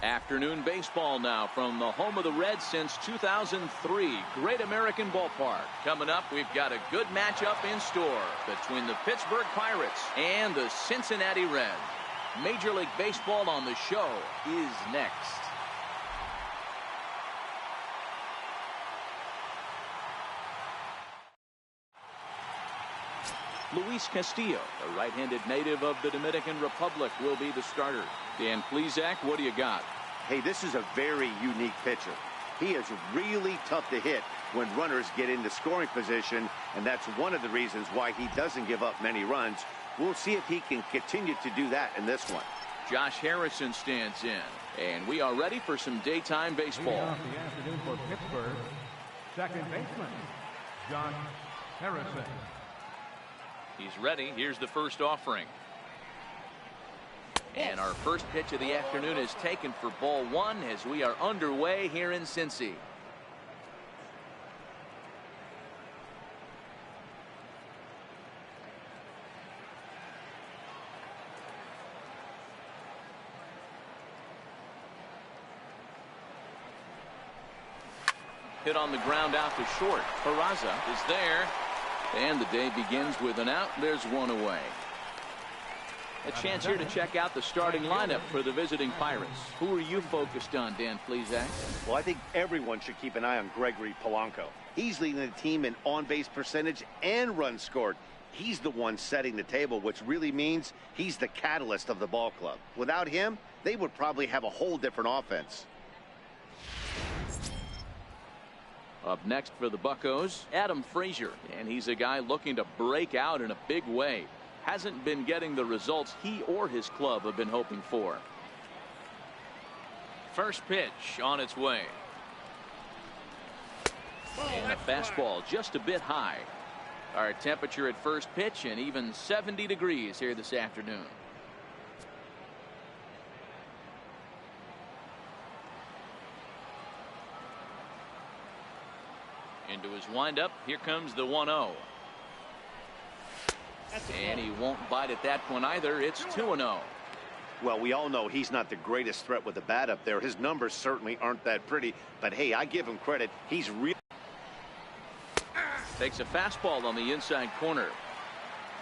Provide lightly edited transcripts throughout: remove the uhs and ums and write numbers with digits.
Afternoon baseball now from the home of the Reds since 2003. Great American Ballpark. Coming up, we've got a good matchup in store between the Pittsburgh Pirates and the Cincinnati Reds. Major League Baseball on the show is next. Luis Castillo, a right-handed native of the Dominican Republic, will be the starter. Dan Plesac, what do you got? Hey, this is a very unique pitcher. He is really tough to hit when runners get into scoring position, and that's one of the reasons why he doesn't give up many runs. We'll see if he can continue to do that in this one. Josh Harrison stands in, and we are ready for some daytime baseball. Leading off the afternoon for Pittsburgh, second baseman, Josh Harrison. He's ready. Here's the first offering. And our first pitch of the afternoon is taken for ball one as we are underway here in Cincy. Hit on the ground out to short. Peraza is there. And the day begins with an out. There's one away. A chance here to check out the starting lineup for the visiting Pirates. Who are you focused on, Dan Plesac? Well, I think everyone should keep an eye on Gregory Polanco. He's leading the team in on-base percentage and runs scored. He's the one setting the table, which really means he's the catalyst of the ball club. Without him, they would probably have a whole different offense. Up next for the Buccos, Adam Frazier, and he's a guy looking to break out in a big way. Hasn't been getting the results he or his club have been hoping for. First pitch on its way. And a fastball just a bit high. Our temperature at first pitch and even 70 degrees here this afternoon. Into his windup. Here comes the 1-0. And he won't bite at that one either. It's 2-0. Well, we all know he's not the greatest threat with the bat up there. His numbers certainly aren't that pretty. But, hey, I give him credit. He's real. Takes a fastball on the inside corner.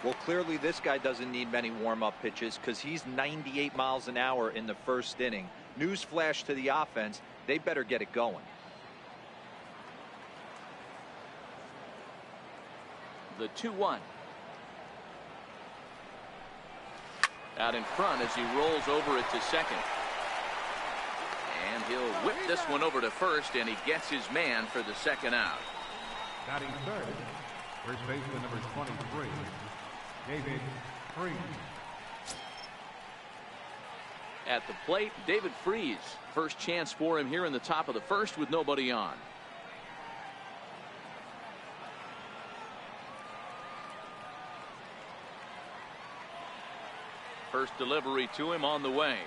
Well, clearly this guy doesn't need many warm-up pitches because he's 98 miles an hour in the first inning. Newsflash to the offense. They better get it going. The 2-1. Out in front as he rolls over it to second. And he'll whip this one over to first, and he gets his man for the second out. Batting third, first baseman number 23, David Freese. At the plate, David Freese. First chance for him here in the top of the first with nobody on. First delivery to him on the way.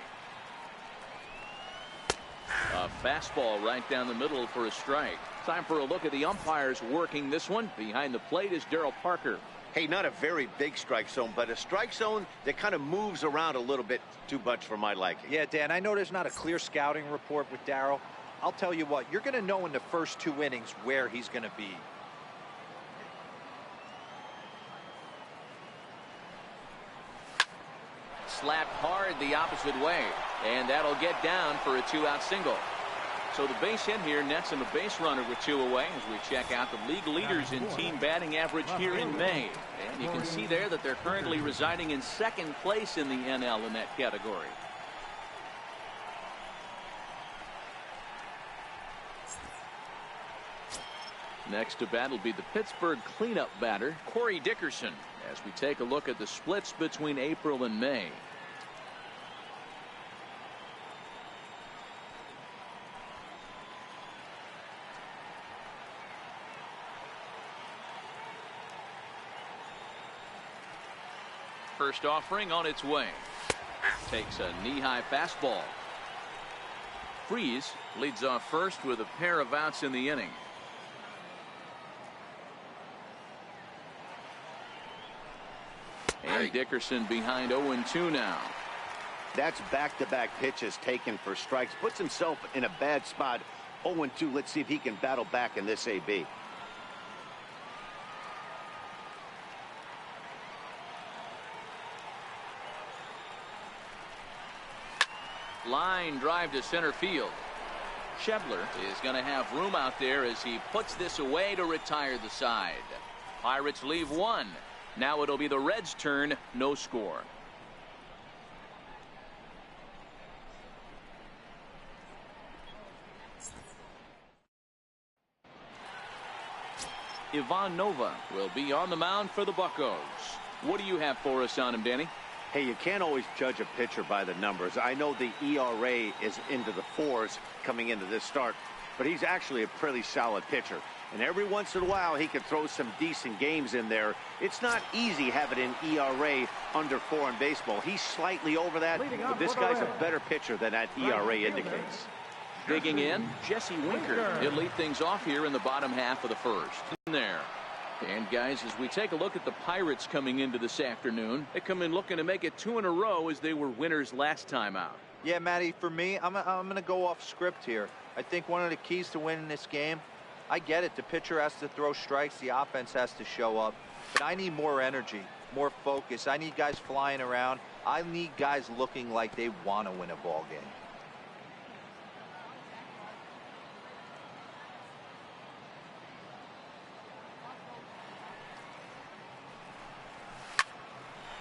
A fastball right down the middle for a strike. Time for a look at the umpires working this one. Behind the plate is Darryl Parker. Hey, not a very big strike zone, but a strike zone that kind of moves around a little bit too much for my liking. Yeah, Dan, I know there's not a clear scouting report with Darryl. I'll tell you what, you're going to know in the first 2 innings where he's going to be. Slapped hard the opposite way, and that'll get down for a 2-out single. So the base hit here nets him a base runner with 2 away as we check out the league leaders in team batting average here in May. And you can see there that they're currently residing in second place in the NL in that category. Next to bat will be the Pittsburgh cleanup batter, Corey Dickerson, as we take a look at the splits between April and May. First offering on its way. Takes a knee-high fastball. Freese leads off first with a pair of outs in the inning. And Dickerson behind 0-2 now. That's back-to-back pitches taken for strikes. Puts himself in a bad spot. 0-2. Let's see if he can battle back in this AB. Line drive to center field. Schebler is going to have room out there as he puts this away to retire the side. Pirates leave one. Now it'll be the Reds' turn. No score. Ivan Nova will be on the mound for the Buccos. What do you have for us on him, Danny? Hey, you can't always judge a pitcher by the numbers. I know the ERA is into the 4s coming into this start, but he's actually a pretty solid pitcher. And every once in a while, he can throw some decent games in there. It's not easy having an ERA under 4 in baseball. He's slightly over that, but this guy's a better pitcher than that ERA indicates. Digging in, Jesse Winker. He'll lead things off here in the bottom half of the first. In there. And guys, as we take a look at the Pirates coming into this afternoon, they come in looking to make it 2 in a row as they were winners last time out. Yeah, Matty, for me, I'm going to go off script here. I think one of the keys to winning this game, I get it, the pitcher has to throw strikes, the offense has to show up, but I need more energy, more focus. I need guys flying around. I need guys looking like they want to win a ball game.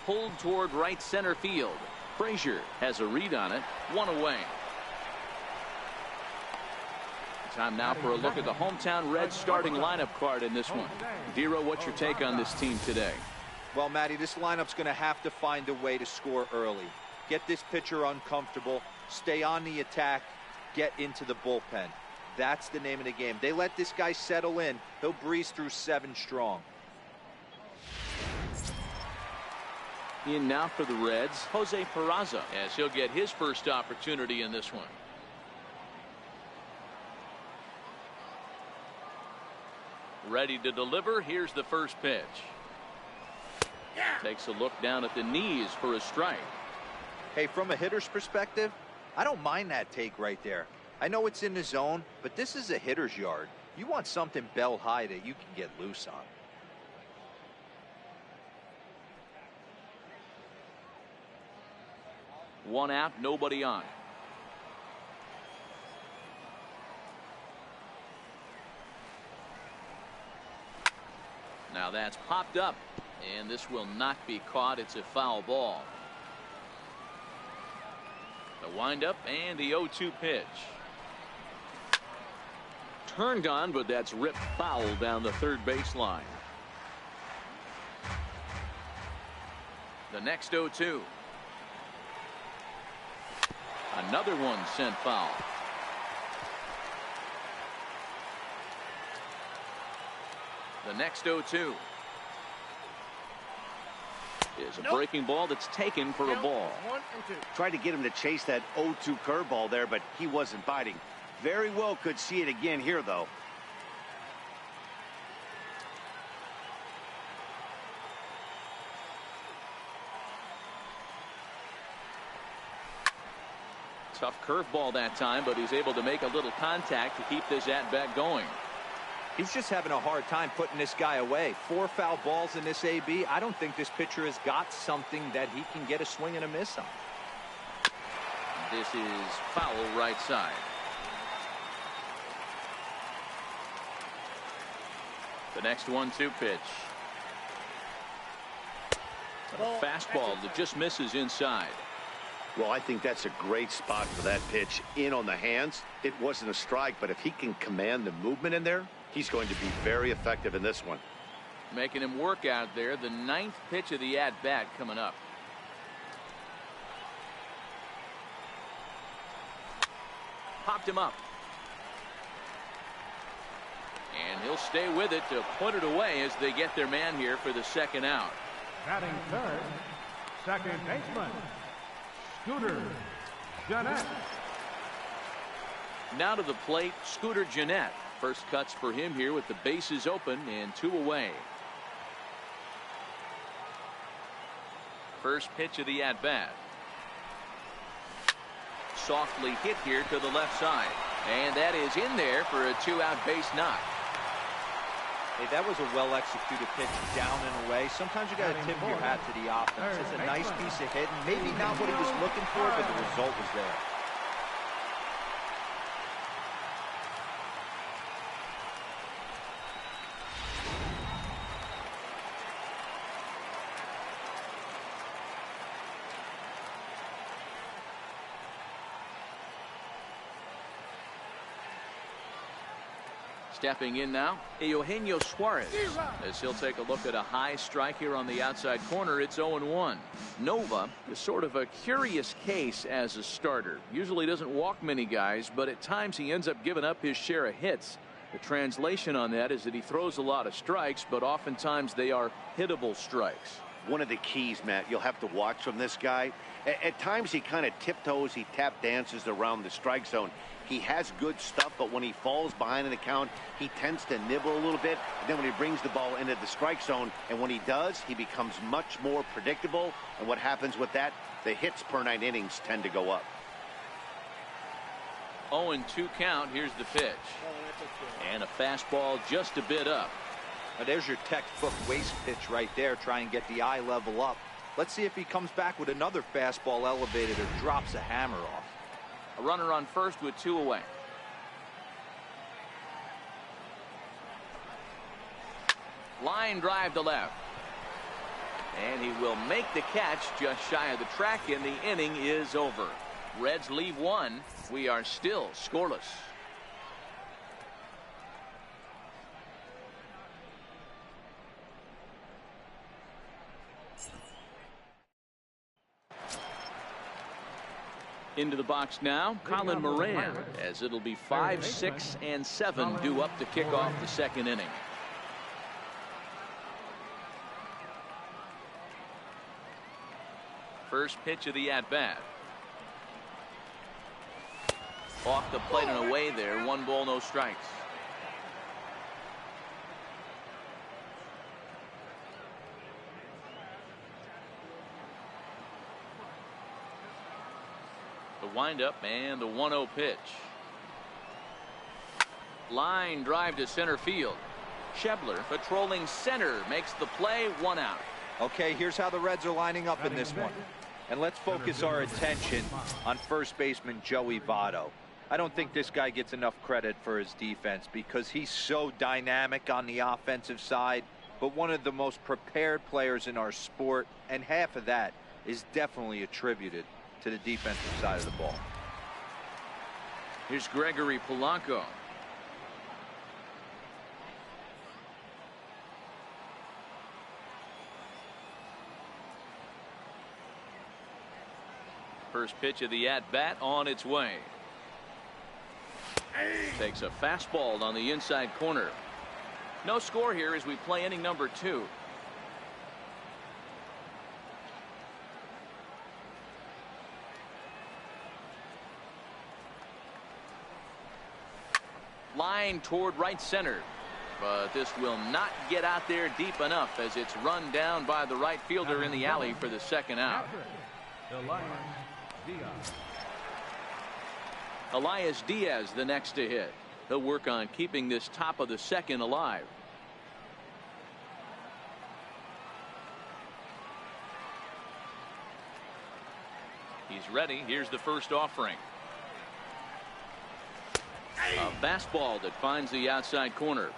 Pulled toward right center field. Frazier has a read on it. 1 away. Time now for a look at the hometown Reds starting lineup card in this one. Dero, what's your take on this team today? Well, Matty, this lineup's going to have to find a way to score early. Get this pitcher uncomfortable. Stay on the attack. Get into the bullpen. That's the name of the game. They let this guy settle in. He'll breeze through 7 strong. In now for the Reds, Jose Peraza, as he'll get his first opportunity in this one. Ready to deliver. Here's the first pitch. Takes a look down at the knees for a strike. Hey, from a hitter's perspective, I don't mind that take right there. I know it's in the zone, but this is a hitter's yard. You want something bell high that you can get loose on. One out, nobody on. Now that's popped up, and this will not be caught. It's a foul ball. The windup and the 0-2 pitch. Turned on, but that's ripped foul down the third baseline. The next 0-2. Another one sent foul. The next 0-2 is a breaking ball that's taken for a ball. Tried to get him to chase that 0-2 curveball there, but he wasn't biting. Very well could see it again here, though. Tough curveball that time, but he's able to make a little contact to keep this at-bat going. He's just having a hard time putting this guy away. 4 foul balls in this AB. I don't think this pitcher has got something that he can get a swing and a miss on. This is foul right side. The next 1-2 pitch. A fastball that just misses inside. Well, I think that's a great spot for that pitch. In on the hands. It wasn't a strike, but if he can command the movement in there, he's going to be very effective in this one. Making him work out there. The 9th pitch of the at-bat coming up. Popped him up. And he'll stay with it to put it away as they get their man here for the second out. Batting third, second baseman, Scooter Gennett. Now to the plate, Scooter Gennett. First cuts for him here with the bases open and 2 away. First pitch of the at-bat. softly hit here to the left side. And that is in there for a 2-out base knock. Hey, that was a well-executed pitch down and away. Sometimes you got to tip your hat to the offense. It's a nice piece of hitting. Maybe not what he was looking for, but the result was there. Stepping in now, Eugenio Suarez, as he'll take a look at a high strike here on the outside corner. It's 0-1. Nova is sort of a curious case as a starter. Usually doesn't walk many guys, but at times he ends up giving up his share of hits. The translation on that is that he throws a lot of strikes, but oftentimes they are hittable strikes. One of the keys, Matt, you'll have to watch from this guy. At times he kind of tiptoes, he tap dances around the strike zone. He has good stuff, but when he falls behind in the count, he tends to nibble a little bit. And then when he brings the ball into the strike zone, and when he does, he becomes much more predictable. And what happens with that? The hits per 9 innings tend to go up. 0-2 count. Here's the pitch. And a fastball just a bit up. Now there's your textbook waste pitch right there. Try and get the eye level up. Let's see if he comes back with another fastball elevated or drops a hammer off. A runner on first with 2 away. Line drive to left. And he will make the catch just shy of the track, and the inning is over. Reds leave 1. We are still scoreless. Into the box now, Colin Moran, as it'll be 5, 6, and 7 due up to kick off the second inning. First pitch of the at-bat. Off the plate and away there. 1 ball, no strikes. The windup and the 1-0 pitch. Line drive to center field. Schebler patrolling center makes the play. 1 out. Okay, here's how the Reds are lining up in this one. And let's focus our attention on first baseman Joey Votto. I don't think this guy gets enough credit for his defense because he's so dynamic on the offensive side, but one of the most prepared players in our sport, and half of that is definitely attributed to the defensive side of the ball. Here's Gregory Polanco. First pitch of the at-bat on its way. Takes a fastball on the inside corner. No score here as we play inning number 2. Line toward right center, but this will not get out there deep enough as it's run down by the right fielder in the alley for the second out. Elias Diaz the next to hit. He'll work on keeping this top of the second alive. He's ready. Here's the first offering. A fastball that finds the outside corner.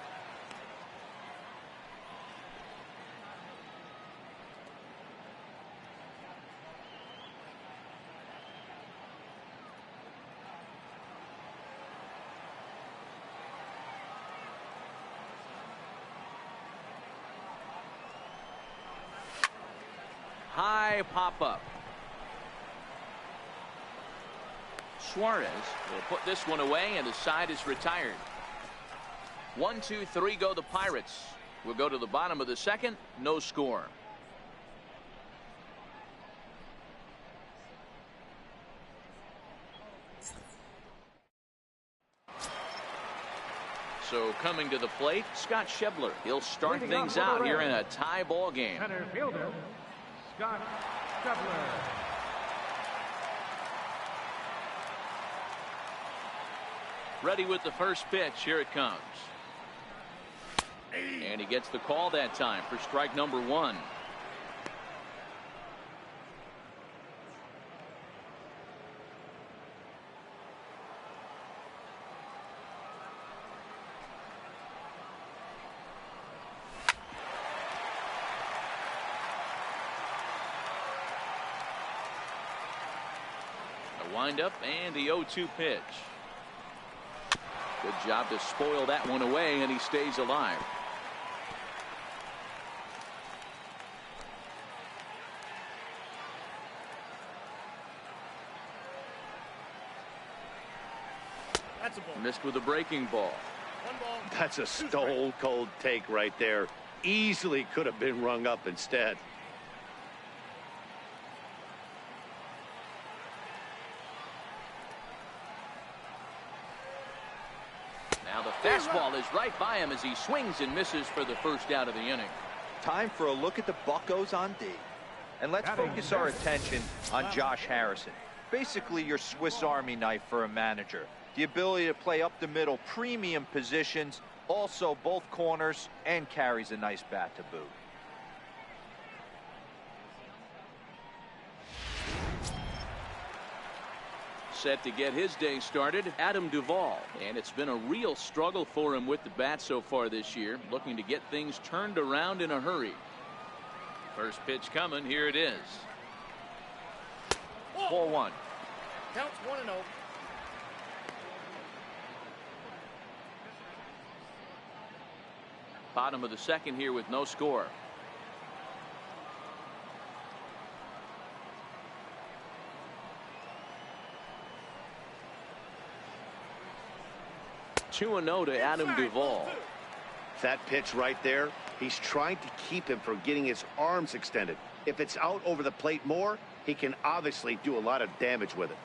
High pop up. Suarez will put this one away, and the side is retired. 1, 2, 3 go the Pirates. We'll go to the bottom of the second. No score. So coming to the plate, Scott Schebler. He'll start things out here in a tie ball game. Center fielder, Scott Schebler. Ready with the first pitch. Here it comes. And he gets the call that time for strike number one. The windup and the 0-2 pitch. Good job to spoil that one away, and he stays alive. That's a ball. Missed with a breaking ball. One ball. That's a stone cold take right there. Easily could have been rung up instead. Now the fastball is right by him as he swings and misses for the first out of the inning. Time for a look at the Buccos on D. And let's focus our attention on Josh Harrison. Basically your Swiss Army knife for a manager. The ability to play up the middle, premium positions, also both corners, and carries a nice bat to boot. Set to get his day started, Adam Duvall. And it's been a real struggle for him with the bat so far this year, looking to get things turned around in a hurry. First pitch coming, here it is. Ball one. Counts 1-0. Bottom of the second here with no score. Two and 0 to Adam Duvall. That pitch right there, he's trying to keep him from getting his arms extended. If it's out over the plate more, he can obviously do a lot of damage with it.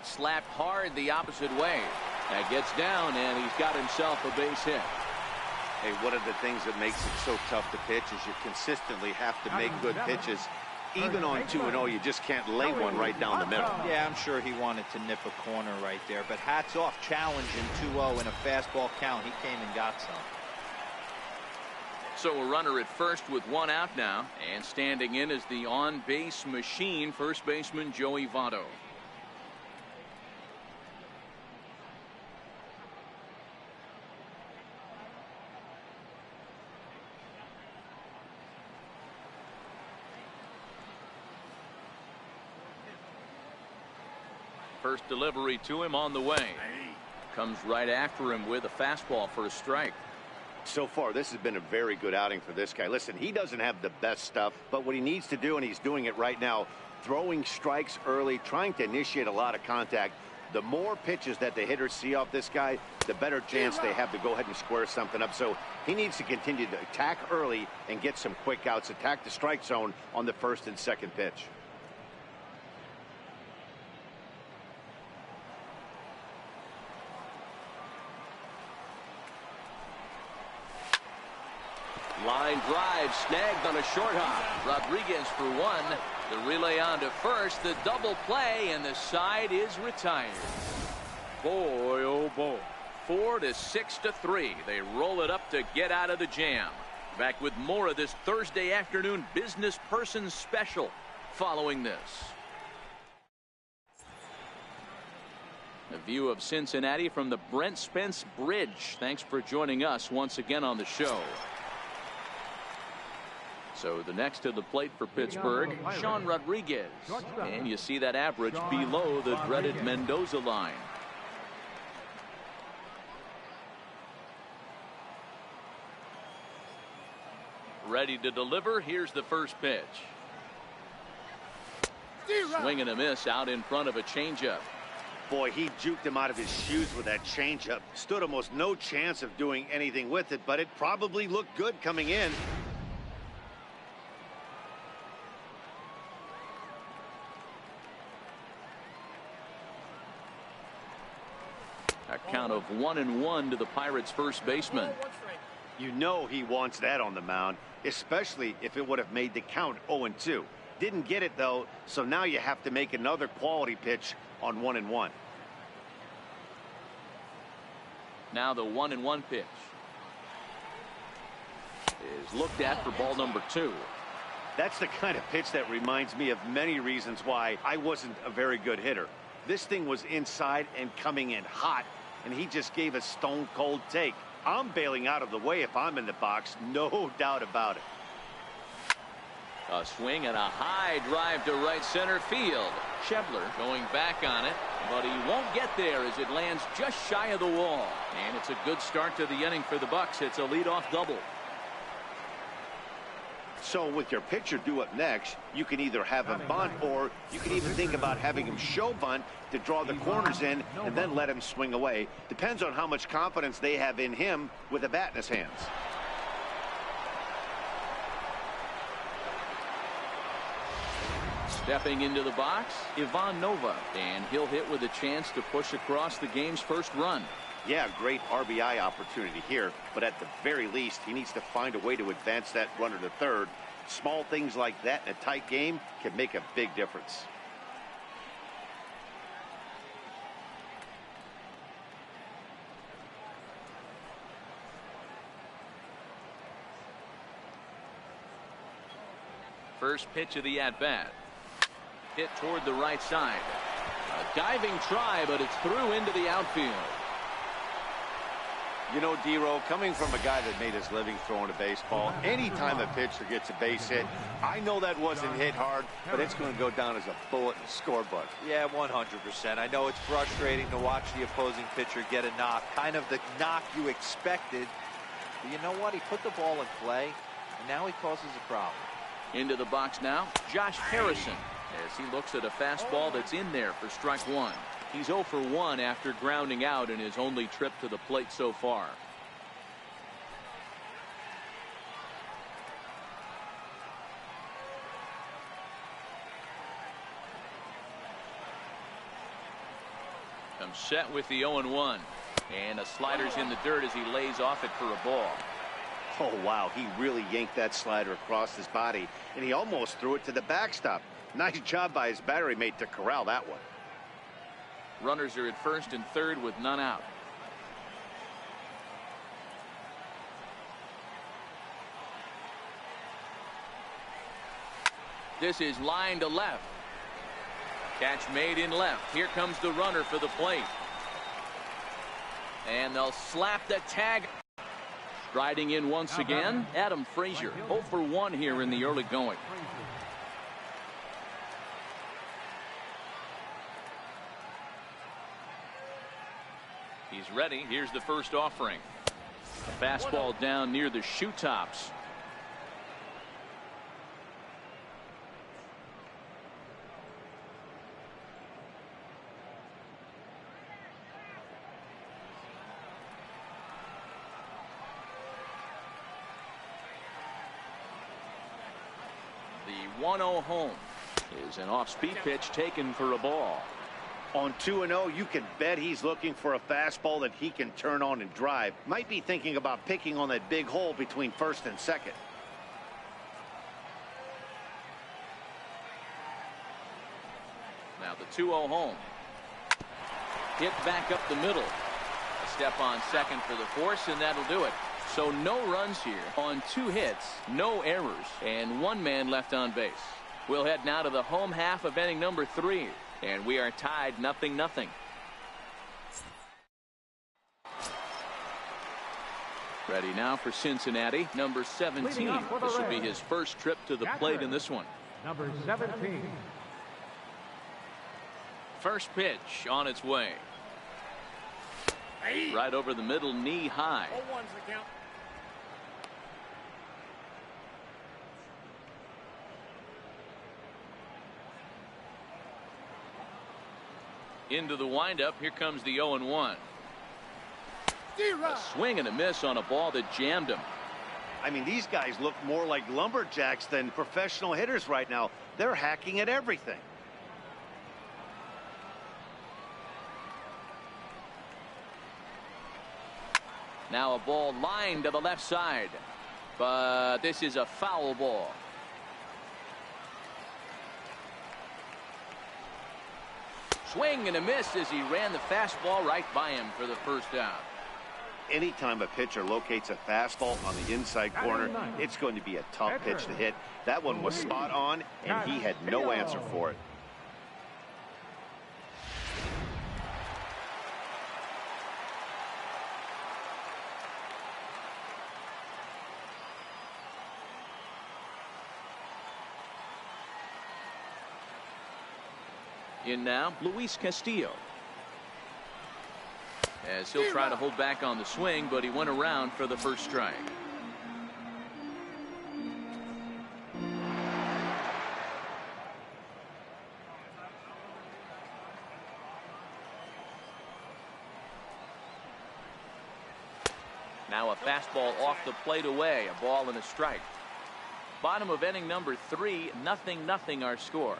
Slapped hard the opposite way. That gets down, and he's got himself a base hit. Hey, one of the things that makes it so tough to pitch is you consistently have to make good pitches. Even on 2-0, you just can't lay one right down the middle. Yeah, I'm sure he wanted to nip a corner right there, but hats off, challenging 2-0 in a fastball count. He came and got some. So a runner at first with one out now, and standing in is the on-base machine, first baseman Joey Votto. First delivery to him on the way. Comes right after him with a fastball for a strike. So far, this has been a very good outing for this guy. Listen, he doesn't have the best stuff, but what he needs to do, and he's doing it right now, throwing strikes early, trying to initiate a lot of contact. The more pitches that the hitters see off this guy, the better chance they have to go ahead and square something up. So he needs to continue to attack early and get some quick outs, attack the strike zone on the first and second pitch. Line drive snagged on a short hop. Rodriguez for one. The relay on to first. The double play, and the side is retired. Boy, oh boy. 4-6-3. They roll it up to get out of the jam. Back with more of this Thursday afternoon business person special following this. A view of Cincinnati from the Brent Spence Bridge. Thanks for joining us once again on the show. So the next to the plate for Pittsburgh, Sean Rodriguez. And you see that average below the dreaded Mendoza line. Ready to deliver. Here's the first pitch. Swing and a miss out in front of a changeup. Boy, he juked him out of his shoes with that changeup. Stood almost no chance of doing anything with it, but it probably looked good coming in. A count of 1-1 to the Pirates' first baseman. You know he wants that on the mound, especially if it would have made the count 0-2. Didn't get it, though, so now you have to make another quality pitch on 1-1. Now the 1-1 pitch is looked at for ball number 2. That's the kind of pitch that reminds me of many reasons why I wasn't a very good hitter. This thing was inside and coming in hot, and he just gave a stone-cold take. I'm bailing out of the way if I'm in the box, no doubt about it. A swing and a high drive to right center field. Schebler going back on it, but he won't get there as it lands just shy of the wall. And it's a good start to the inning for the Bucks. It's a leadoff double. So with your pitcher due up next, you can either have him bunt, or you can even think about having him show bunt to draw the corners in and then let him swing away. Depends on how much confidence they have in him with a bat in his hands. Stepping into the box, Ivan Nova, and he'll hit with a chance to push across the game's first run. Yeah, great RBI opportunity here, but at the very least, he needs to find a way to advance that runner to third. Small things like that in a tight game can make a big difference. First pitch of the at-bat. Hit toward the right side. A diving try, but it's through into the outfield. You know, D-Row, coming from a guy that made his living throwing a baseball, anytime a pitcher gets a base hit, I know that wasn't hit hard, but it's going to go down as a bullet in the scorebook. Yeah, 100%. I know it's frustrating to watch the opposing pitcher get a knock, kind of the knock you expected. But you know what? He put the ball in play, and now he causes a problem. Into the box now, Josh Harrison, as he looks at a fastball that's in there for strike 1. He's 0 for 1 after grounding out in his only trip to the plate so far. Comes set with the 0-1. And a slider's in the dirt as he lays off it for a ball. Oh, wow, he really yanked that slider across his body, and he almost threw it to the backstop. Nice job by his battery mate to corral that one. Runners are at first and third with none out. This is line to left. Catch made in left. Here comes the runner for the plate. And they'll slap the tag. Striding in once again, Adam Frazier, 0 for 1 here in the early going. He's ready. Here's the first offering. A fastball down near the shoe tops. The 1-0 home is an off-speed pitch taken for a ball. On 2-0, you can bet he's looking for a fastball that he can turn on and drive. Might be thinking about picking on that big hole between first and second. Now the 2-0 home. Hit back up the middle. A step on second for the force, and that'll do it. So no runs here on 2 hits, no errors, and 1 man left on base. We'll head now to the home half of inning number 3. And we are tied 0-0. Ready now for Cincinnati, number 17. This will be his first trip to the plate in this one. Number 17. First pitch on its way. Right over the middle, knee high. 0-1's the count. Into the windup. Here comes the 0-1. A swing and a miss on a ball that jammed him. I mean, these guys look more like lumberjacks than professional hitters right now. They're hacking at everything. Now a ball lined to the left side, but this is a foul ball. Swing and a miss as he ran the fastball right by him for the first out. Anytime a pitcher locates a fastball on the inside corner, it's going to be a tough pitch to hit. That one was spot on, and he had no answer for it. In now, Luis Castillo. As he'll try to hold back on the swing, but he went around for the first strike. Now a fastball off the plate away, a ball and a strike. Bottom of inning number 3, 0-0 our score.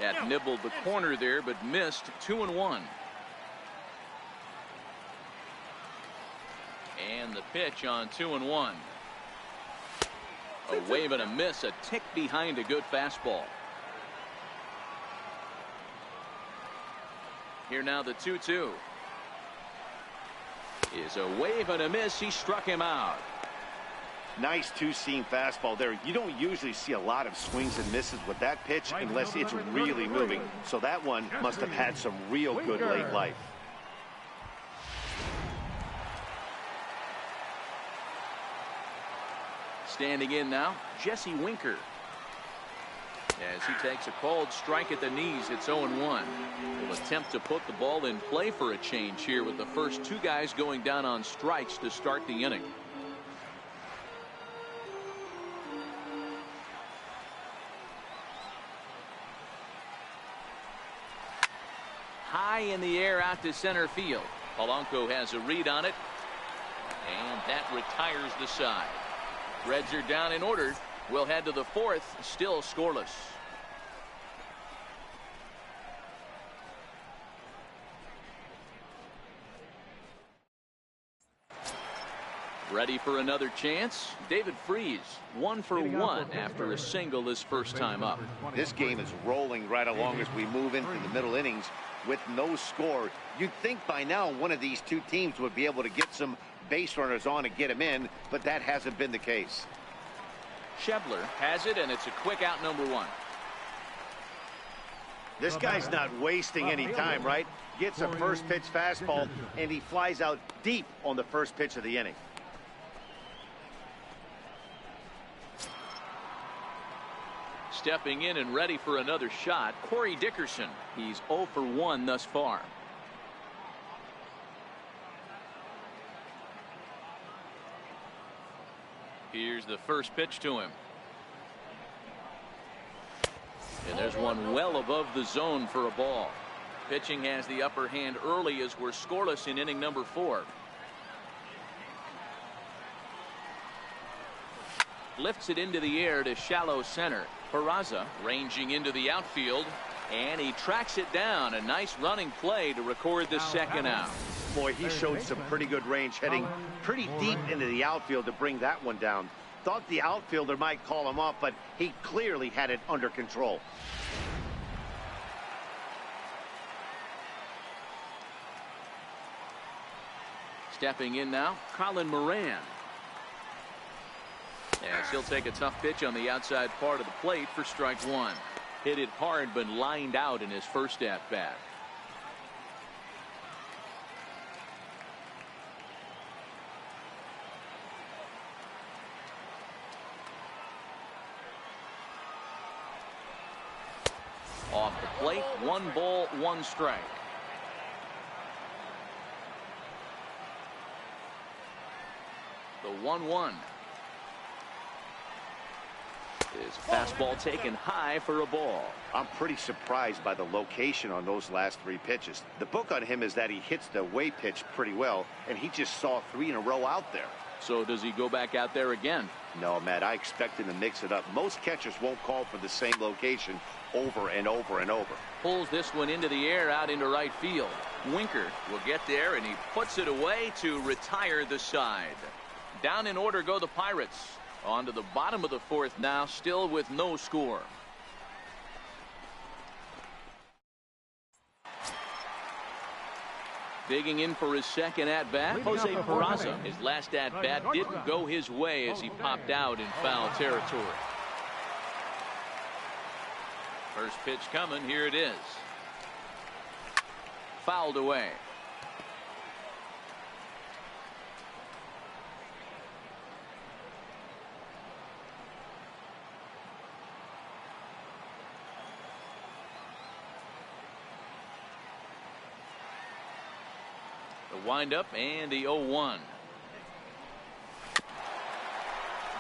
That nibbled the corner there, but missed. 2-1. And the pitch on 2-1. A wave and a miss, a tick behind a good fastball. Here now the 2-2. Is a wave and a miss. He struck him out. Nice two-seam fastball there. You don't usually see a lot of swings and misses with that pitch unless it's really moving. So that one must have had some real good late life. Standing in now, Jesse Winker. As he takes a called strike at the knees, it's 0-1. Will attempt to put the ball in play for a change here with the first 2 guys going down on strikes to start the inning. High in the air out to center field. Polanco has a read on it, and that retires the side. Reds are down in order. We'll head to the 4th, still scoreless. Ready for another chance? David Freese, 1 for 1 after a single his first time up. This game is rolling right along as we move into the middle innings with no score. You'd think by now one of these 2 teams would be able to get some base runners on and get them in, but that hasn't been the case. Schebler has it, and it's a quick out, number 1. This guy's not wasting any time, right? Gets a first pitch fastball, and he flies out deep on the first pitch of the inning. Stepping in and ready for another shot, Corey Dickerson. He's 0 for 1 thus far. Here's the first pitch to him. And there's one well above the zone for a ball. Pitching has the upper hand early as we're scoreless in inning number 4. Lifts it into the air to shallow center. Peraza ranging into the outfield, and he tracks it down. A nice running play to record the second out. Boy, he showed some pretty good range, heading pretty deep into the outfield to bring that one down. Thought the outfielder might call him up, but he clearly had it under control. Stepping in now, Colin Moran. As he'll take a tough pitch on the outside part of the plate for strike 1. Hit it hard, but lined out in his first at bat. Off the plate, 1 ball, 1 strike. The 1-1. Is a fastball taken high for a ball. I'm pretty surprised by the location on those last 3 pitches. The book on him is that he hits the away pitch pretty well, and he just saw 3 in a row out there. So does he go back out there again? No, Matt, I expect him to mix it up. Most catchers won't call for the same location over and over and over. Pulls this one into the air out into right field. Winker will get there, and he puts it away to retire the side. Down in order go the Pirates. On to the bottom of the 4th now, still with no score. Digging in for his second at-bat, Jose Peraza. His last at-bat didn't go his way as he popped out in foul territory. First pitch coming. Here it is. Fouled away. The windup and the 0-1.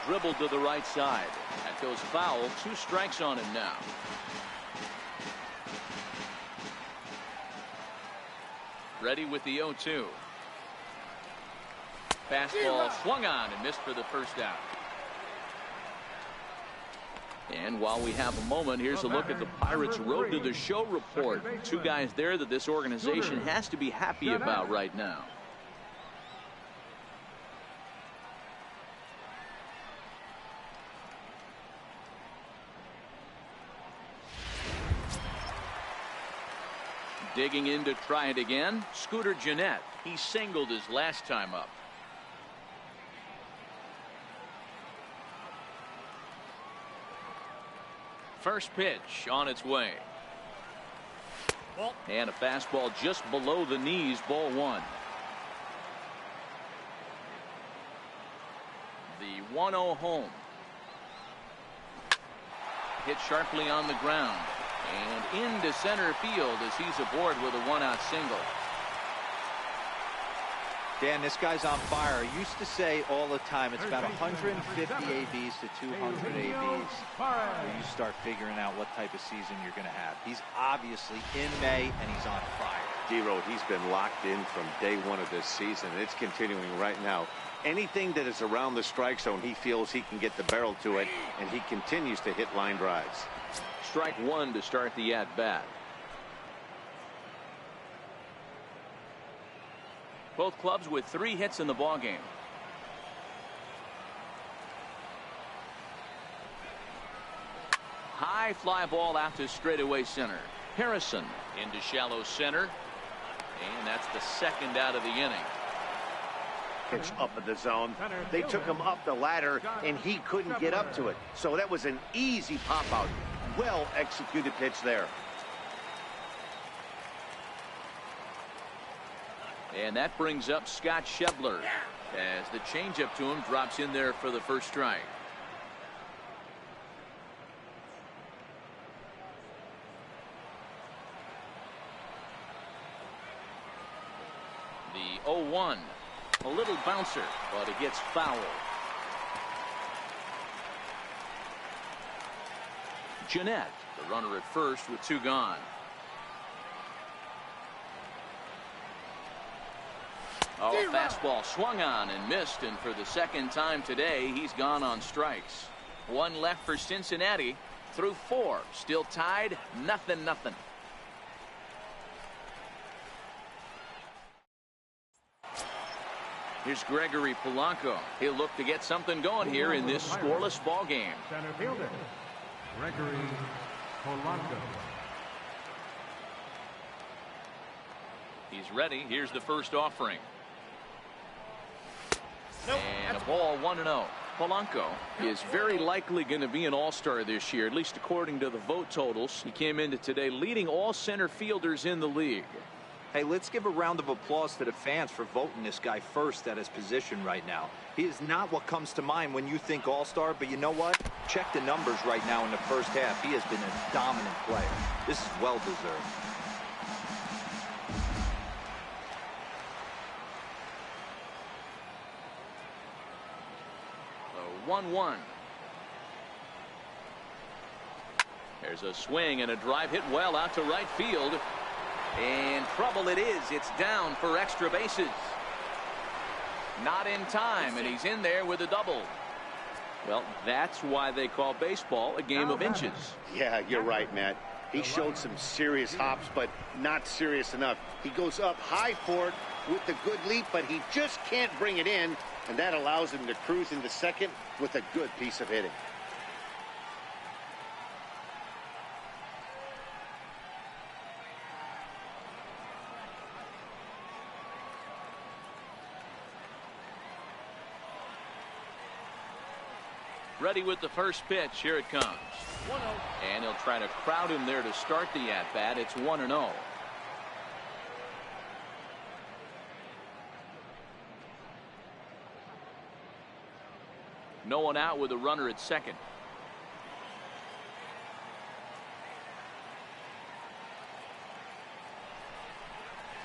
Dribbled to the right side. That goes foul. 2 strikes on him now. Ready with the 0-2. Fastball swung on and missed for the first out. And while we have a moment, here's a look at the Pirates' road to the show report. 2 guys there that this organization has to be happy about right now. Digging in to try it again, Scooter Gennett. He singled his last time up. First pitch on its way. And a fastball just below the knees, ball 1. The 1-0 home. Hit sharply on the ground. And into center field as he's aboard with a 1-out single. Dan, this guy's on fire. I used to say all the time it's about 150 ABs to 200 ABs where you start figuring out what type of season you're going to have. He's obviously in May and he's on fire. D-Road, he's been locked in from day 1 of this season. It's continuing right now. Anything that is around the strike zone, he feels he can get the barrel to it, and he continues to hit line drives. Strike 1 to start the at-bat. Both clubs with 3 hits in the ballgame. High fly ball out to straightaway center. Harrison into shallow center. And that's the second out of the inning. Pitch up in the zone. They took him up the ladder, and he couldn't get up to it. So that was an easy pop-out. Well executed pitch there. And that brings up Scott Schebler as the changeup to him drops in there for the first strike. The 0-1. A little bouncer, but it gets foul. Gennett, the runner at first with 2 gone. Oh, a fastball swung on and missed, and for the second time today, he's gone on strikes. 1 left for Cincinnati through 4. Still tied, 0-0. Here's Gregory Polanco. He'll look to get something going here in this scoreless ball game. Center fielder, Gregory Polanco. He's ready. Here's the first offering. Nope. And a ball 1-0. Polanco is very likely going to be an all-star this year, at least according to the vote totals. He came into today leading all center fielders in the league. Hey, let's give a round of applause to the fans for voting this guy first at his position right now. He is not what comes to mind when you think all-star, but you know what? Check the numbers right now in the first half. He has been a dominant player. This is well-deserved. 1-1. There's a swing and a drive hit well out to right field. And trouble it is. It's down for extra bases. Not in time, and he's in there with a double. Well, that's why they call baseball a game of inches. Yeah, you're right, Matt. He showed some serious hops, but not serious enough. He goes up high for it with a good leap, but he just can't bring it in, and that allows him to cruise into second with a good piece of hitting. Ready with the first pitch. Here it comes. 1-0. And he'll try to crowd him there to start the at-bat. It's 1-0. No one out with a runner at second.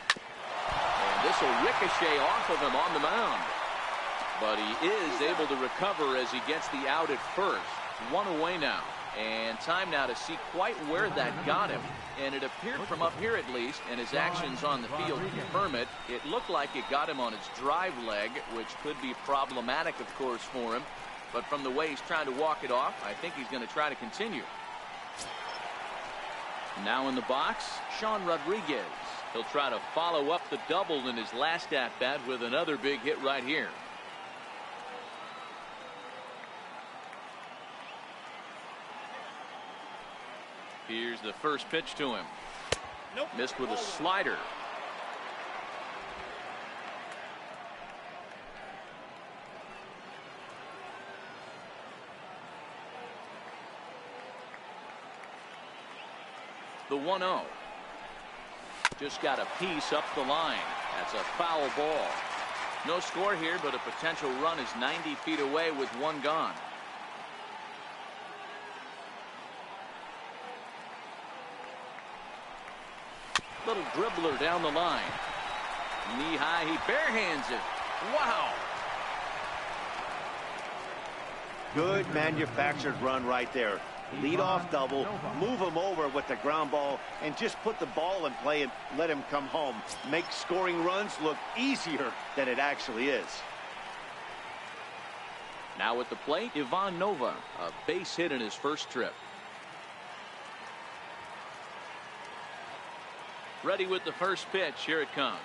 And this will ricochet off of him on the mound. But he is able to recover as he gets the out at first. One away now. And time now to see quite where that got him. And it appeared from up here at least, and his actions on the field confirm it. It looked like it got him on his drive leg, which could be problematic, of course, for him. But from the way he's trying to walk it off, I think he's going to try to continue. Now in the box, Sean Rodriguez. He'll try to follow up the double in his last at-bat with another big hit right here. Here's the first pitch to him. Nope. Missed with a slider. The 1-0. Just got a piece up the line. That's a foul ball. No score here, but a potential run is 90 feet away with one gone. Little dribbler down the line. Knee high, he barehands it. Wow. Good manufactured run right there. Lead off double, move him over with the ground ball, and just put the ball in play and let him come home. Make scoring runs look easier than it actually is. Now at the plate, Ivan Nova, a base hit in his first trip. Ready with the first pitch. Here it comes.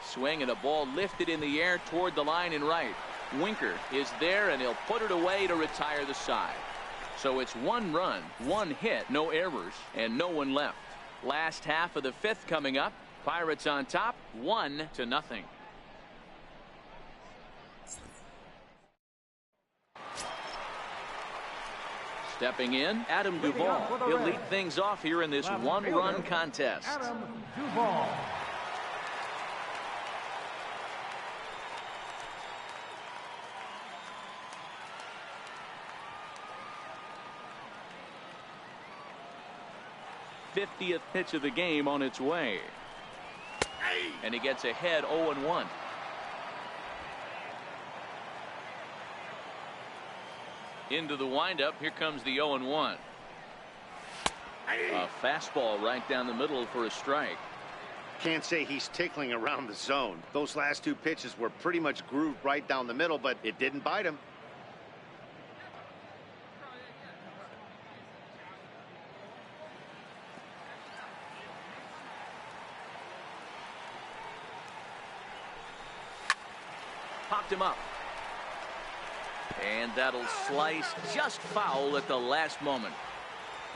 Swing and a ball lifted in the air toward the line and right. Winker is there, and he'll put it away to retire the side. So it's one run, one hit, no errors, and no one left. Last half of the fifth coming up. Pirates on top, 1-0. Stepping in, Adam Duvall. He'll lead things off here in this one-run contest. Adam Duvall. '50th pitch of the game on its way. And he gets ahead 0-1. Into the windup. Here comes the 0-1. A fastball right down the middle for a strike. Can't say he's tickling around the zone. Those last two pitches were pretty much grooved right down the middle, but it didn't bite him. Popped him up. And that'll slice just foul at the last moment.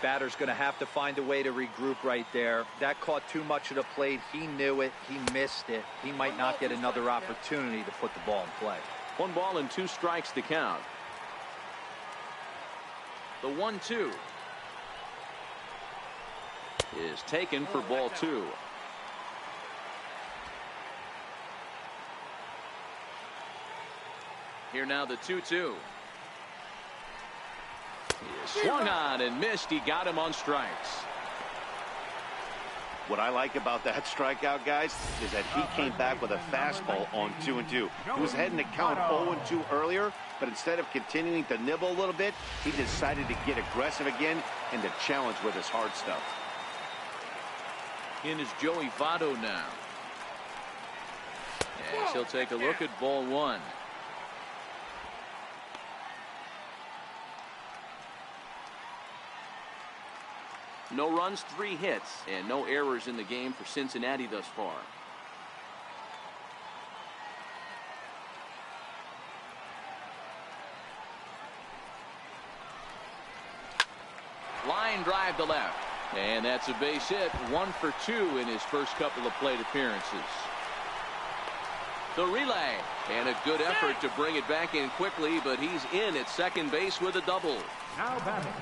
Batter's going to have to find a way to regroup right there. That caught too much of the plate. He knew it. He missed it. He might not get another opportunity to put the ball in play. 1 ball and 2 strikes to count. The 1-2 is taken for ball 2. Here now the 2-2. He swung on and missed. He got him on strikes. What I like about that strikeout, guys, is that he came back with a fastball on 2-2. He was heading to count 0-2 earlier, but instead of continuing to nibble a little bit, he decided to get aggressive again and to challenge with his hard stuff. In is Joey Votto now. As he'll take a look at ball 1. No runs, 3 hits, and no errors in the game for Cincinnati thus far. Line drive to left. And that's a base hit. 1 for 2 in his first couple of plate appearances. The relay, and a good effort to bring it back in quickly, but he's in at second base with a double. Now batting.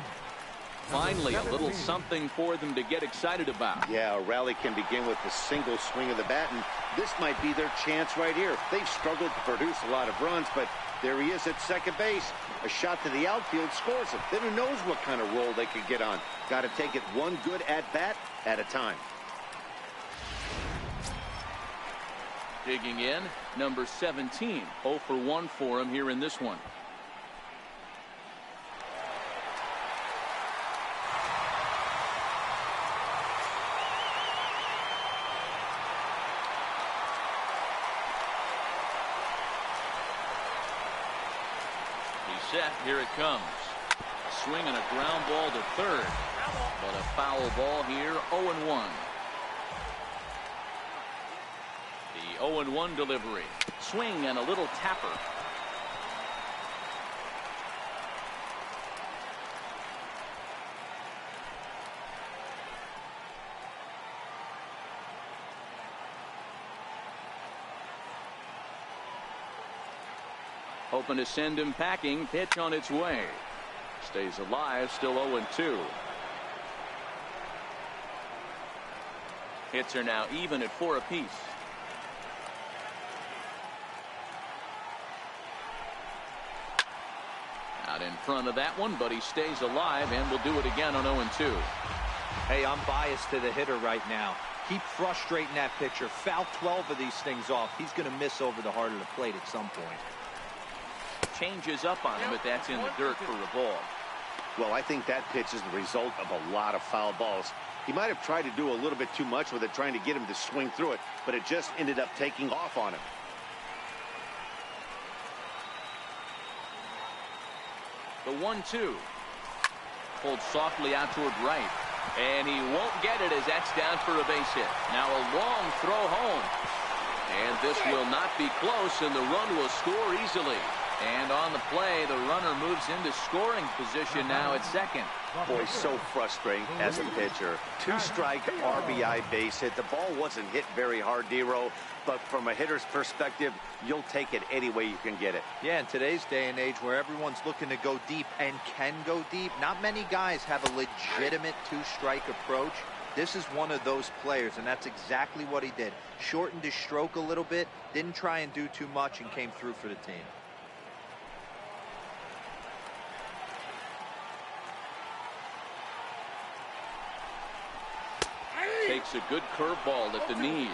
Finally, a little something for them to get excited about. Yeah, a rally can begin with a single swing of the bat, and this might be their chance right here. They've struggled to produce a lot of runs, but there he is at second base. A shot to the outfield scores him. Then who knows what kind of roll they could get on. Got to take it one good at-bat at a time. Digging in, number 17. 0 for 1 for him here in this one. Set. Here it comes. Swing and a ground ball to third. But a foul ball here. 0-1. The 0-1 delivery. Swing and a little tapper. Hoping to send him packing. Pitch on its way. Stays alive. Still 0-2. Hits are now even at 4 apiece. Out in front of that one, but he stays alive and will do it again on 0-2. Hey, I'm biased to the hitter right now. Keep frustrating that pitcher. Foul 12 of these things off. He's going to miss over the heart of the plate at some point. Changes up on him, but that's in the dirt for a ball. Well, I think that pitch is the result of a lot of foul balls. He might have tried to do a little bit too much with it, trying to get him to swing through it, but it just ended up taking off on him. The 1-2. Pulled softly out toward right. And he won't get it as that's down for a base hit. Now a long throw home. And this will not be close, and the run will score easily. And on the play, the runner moves into scoring position now at second. Boy, so frustrating as a pitcher. 2-strike RBI base hit. The ball wasn't hit very hard, D-Row, but from a hitter's perspective, you'll take it any way you can get it. Yeah, in today's day and age where everyone's looking to go deep and can go deep, not many guys have a legitimate 2-strike approach. This is one of those players, and that's exactly what he did. Shortened his stroke a little bit, didn't try and do too much, and came through for the team. Takes a good curveball at the knees.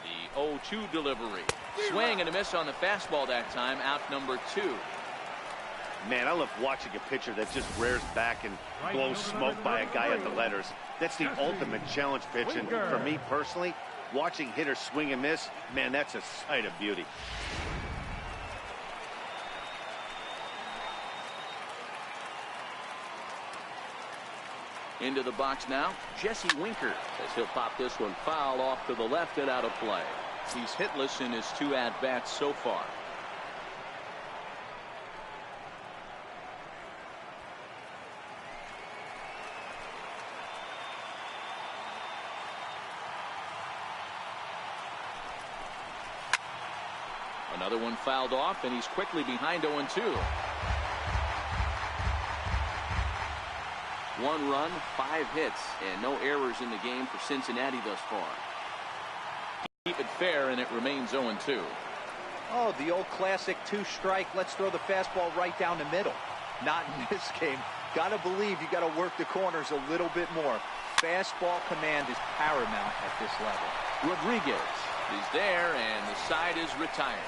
The 0-2 delivery. Swing and a miss on the fastball that time. Out number 2. Man, I love watching a pitcher that just rears back and blows smoke by a guy at the letters. That's the ultimate challenge pitch, and for me personally, watching hitters swing and miss, man, that's a sight of beauty. Into the box now, Jesse Winker, as he'll pop this one foul off to the left and out of play. He's hitless in his 2 at-bats so far. Another one fouled off, and he's quickly behind 0-2. 1 run, 5 hits, and no errors in the game for Cincinnati thus far. Keep it fair, and it remains 0-2. Oh, the old classic 2-strike. Let's throw the fastball right down the middle. Not in this game. Got to believe you got to work the corners a little bit more. Fastball command is paramount at this level. Rodriguez is there, and the side is retired.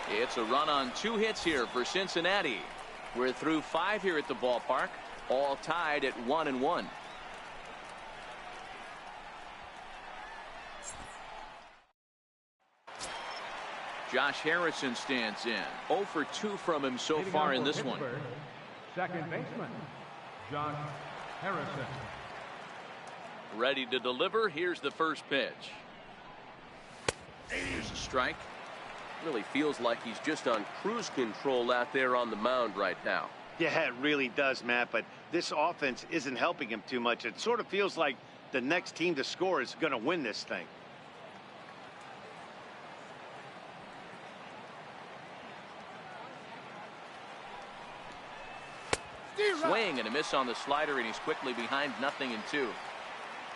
It's a run on 2 hits here for Cincinnati. We're through 5 here at the ballpark. All tied at 1-1. Josh Harrison stands in. 0 for 2 from him so far in this one. Second baseman, Josh Harrison. Ready to deliver. Here's the first pitch. Here's a strike. Really feels like he's just on cruise control out there on the mound right now. Yeah, it really does, Matt, but this offense isn't helping him too much. It sort of feels like the next team to score is going to win this thing. Swing and a miss on the slider, and he's quickly behind 0-2.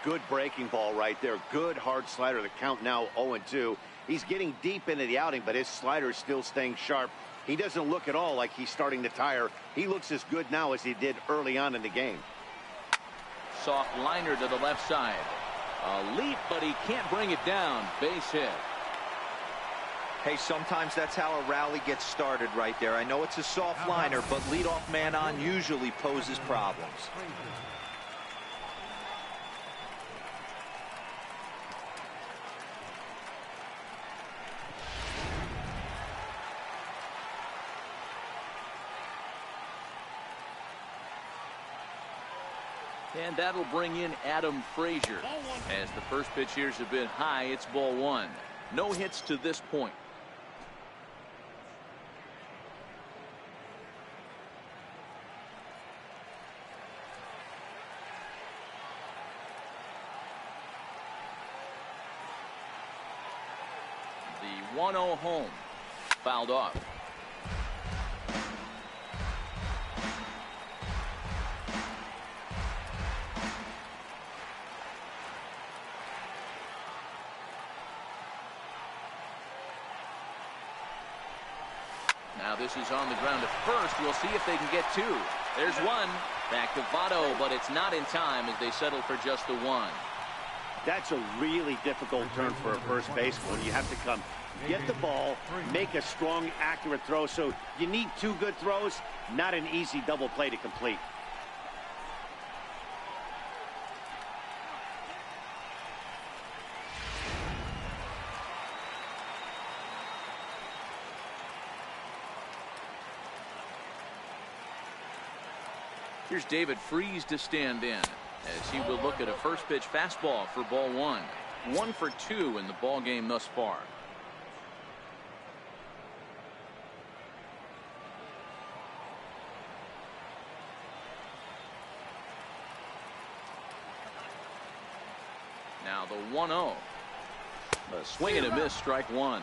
Good breaking ball right there. Good hard slider. The count now 0-2. He's getting deep into the outing, but his slider is still staying sharp. He doesn't look at all like he's starting to tire. He looks as good now as he did early on in the game. Soft liner to the left side. A leap, but he can't bring it down. Base hit. Hey, sometimes that's how a rally gets started right there. I know it's a soft liner, but leadoff man on usually poses problems. And that'll bring in Adam Frazier. As the first pitch here's a bit high, it's ball one. No hits to this point. The 1-0 home. Fouled off. Now this is on the ground at first. We'll see if they can get two. There's one. Back to Votto, but it's not in time as they settle for just the one. That's a really difficult turn for a first baseman. You have to come get the ball, make a strong, accurate throw. So you need two good throws, not an easy double play to complete. Here's David Freese to stand in as he will look at a first pitch fastball for ball one. 1 for 2 in the ball game thus far. Now the 1-0. A swing and a miss, strike one.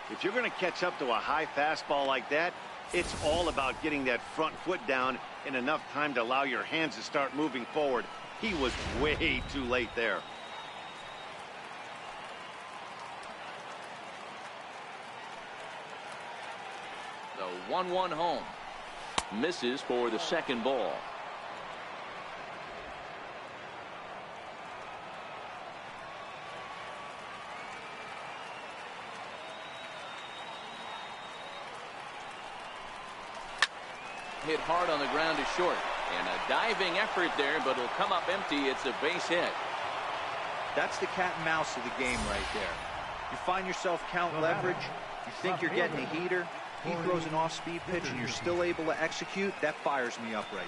If you're going to catch up to a high fastball like that, it's all about getting that front foot down in enough time to allow your hands to start moving forward. He was way too late there. The 1-1 home. Misses for the second ball. Hit hard on the ground to short, and a diving effort there, but it'll come up empty. It's a base hit. That's the cat and mouse of the game right there. You find yourself count leverage, you think you're getting a heater, he throws an off-speed pitch and you're still able to execute. That fires me up right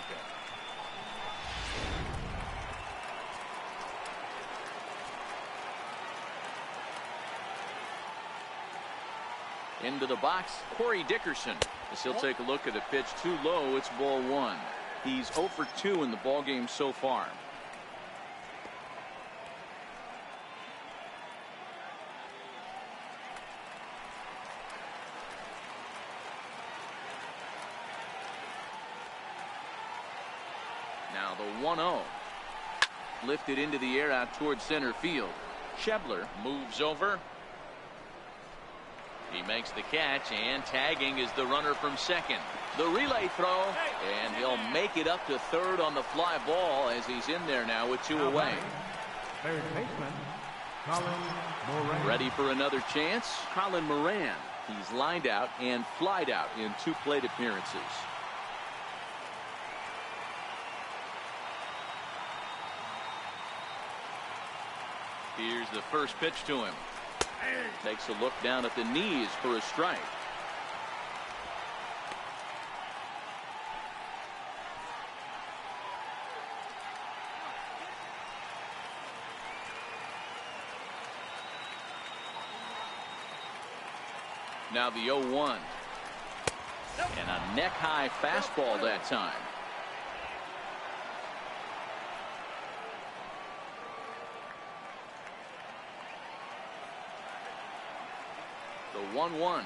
there. Into the box, Corey Dickerson. As he'll take a look at a pitch too low, it's ball one. He's 0 for 2 in the ball game so far. Now the 1-0. Lifted into the air out towards center field. Schebler moves over. He makes the catch, and tagging is the runner from second. The relay throw, and he'll make it up to third on the fly ball as he's in there now with 2 away. Third baseman, Colin Moran. Ready for another chance? Colin Moran. He's lined out and flied out in 2 plate appearances. Here's the first pitch to him. Takes a look down at the knees for a strike. Now the 0-1. And a neck-high fastball that time. The 1-1.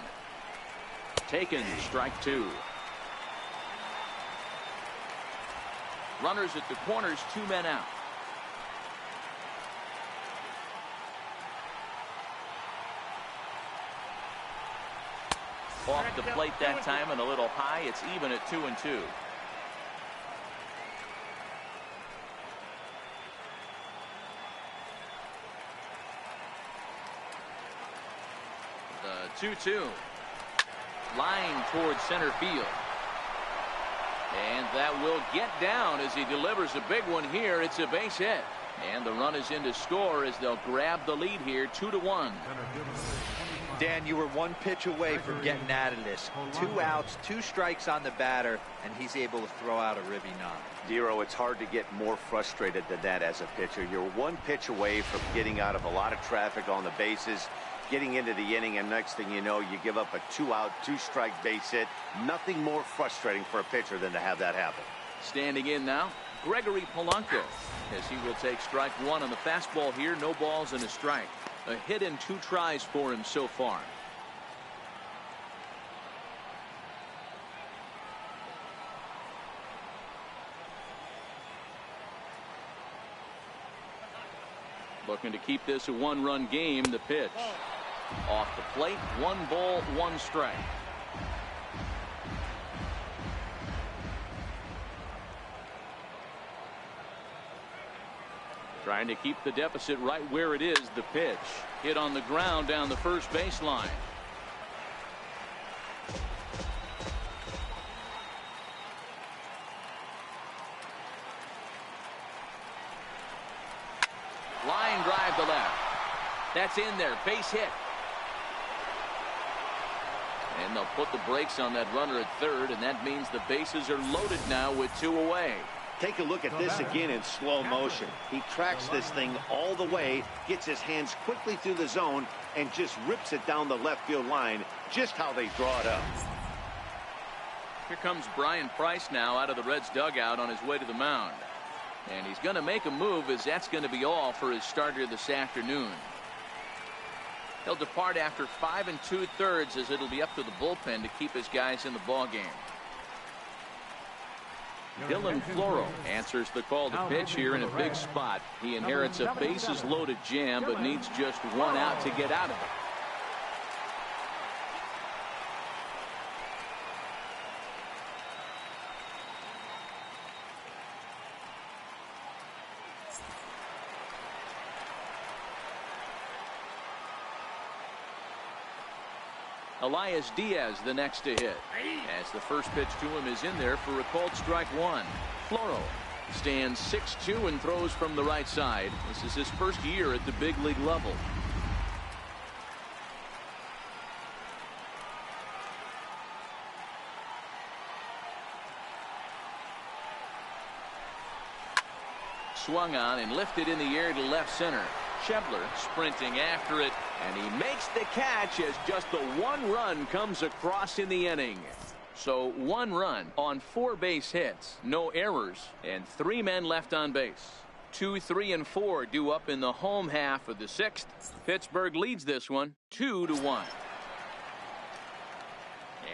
Taken, strike two. Runners at the corners, 2 men out. Off the plate that time and a little high. It's even at 2-2. The 2-2. Line towards center field. And that will get down as he delivers a big one here. It's a base hit. And the run is in to score as they'll grab the lead here, 2-1. Dan, you were 1 pitch away from getting out of this. 2 outs, 2 strikes on the batter, and he's able to throw out a ribby knock. Dero, it's hard to get more frustrated than that as a pitcher. You're 1 pitch away from getting out of a lot of traffic on the bases, getting into the inning, and next thing you know, you give up a 2-out, 2-strike base hit. Nothing more frustrating for a pitcher than to have that happen. Standing in now, Gregory Polanco, as he will take strike 1 on the fastball here. No balls and a strike. A hit and 2 tries for him so far. Looking to keep this a 1-run game. The pitch. Off the plate, 1 ball, 1 strike. Trying to keep the deficit right where it is. The pitch hit on the ground down the first baseline. Line drive to left. That's in there. Base hit. And they'll put the brakes on that runner at third, and that means the bases are loaded now with 2 away. Take a look at this again in slow motion. He tracks this thing all the way, gets his hands quickly through the zone, and just rips it down the left field line, just how they draw it up. Here comes Brian Price now out of the Reds dugout on his way to the mound. And he's going to make a move, as that's going to be all for his starter this afternoon. He'll depart after 5 2/3, as it'll be up to the bullpen to keep his guys in the ball game. Dylan Floro answers the call to pitch here in a big spot. He inherits a bases loaded jam, but needs just 1 out to get out of it. Elias Diaz the next to hit, as the first pitch to him is in there for a called strike 1. Floro stands 6'2" and throws from the right side. This is his first year at the big league level. Swung on and lifted in the air to left center. Schebler sprinting after it, and he makes the catch as just the 1 run comes across in the inning. So 1 run on 4 base hits, no errors, and 3 men left on base. 2, 3, and 4 due up in the home half of the 6th. Pittsburgh leads this one 2-1.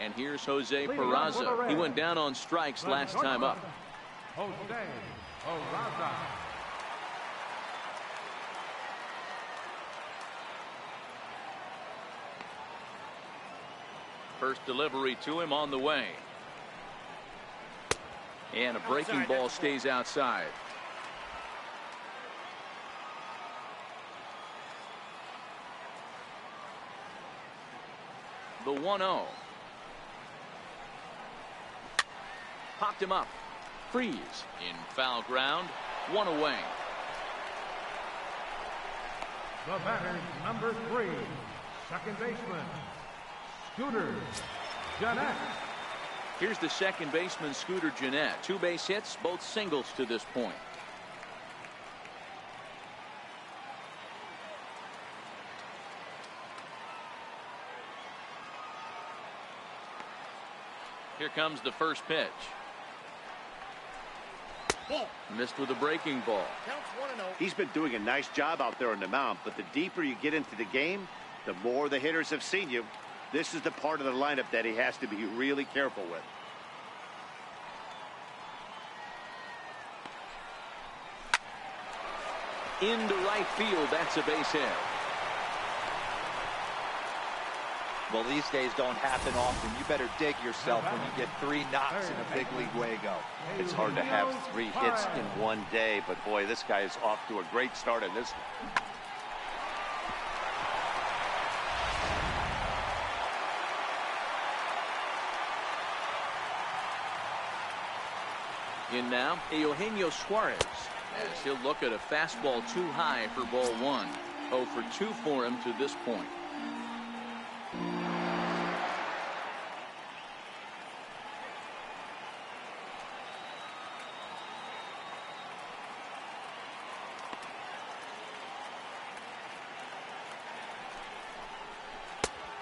And here's Jose Peraza. He went down on strikes last time up. Jose Peraza. First delivery to him on the way. And a breaking ball stays outside. The 1-0. Popped him up. Freeze in foul ground. 1 away. The batter, number 3, second baseman, Scooter Gennett. Here's the second baseman, Scooter Gennett. 2 base hits, both singles to this point. Here comes the first pitch. Ball. Missed with a breaking ball. Counts 1-0. He's been doing a nice job out there on the mound, but the deeper you get into the game, The more the hitters have seen you, this is the part of the lineup that he has to be really careful with. Into right field, that's a base hit. Well, these days don't happen often. You better dig yourself when you get 3 knocks in a big league Wago. It's hard to have 3 hits in one day, but boy, this guy is off to a great start in this one. In now, Eugenio Suarez, as he'll look at a fastball too high for ball 1. 0 for 2 for him to this point.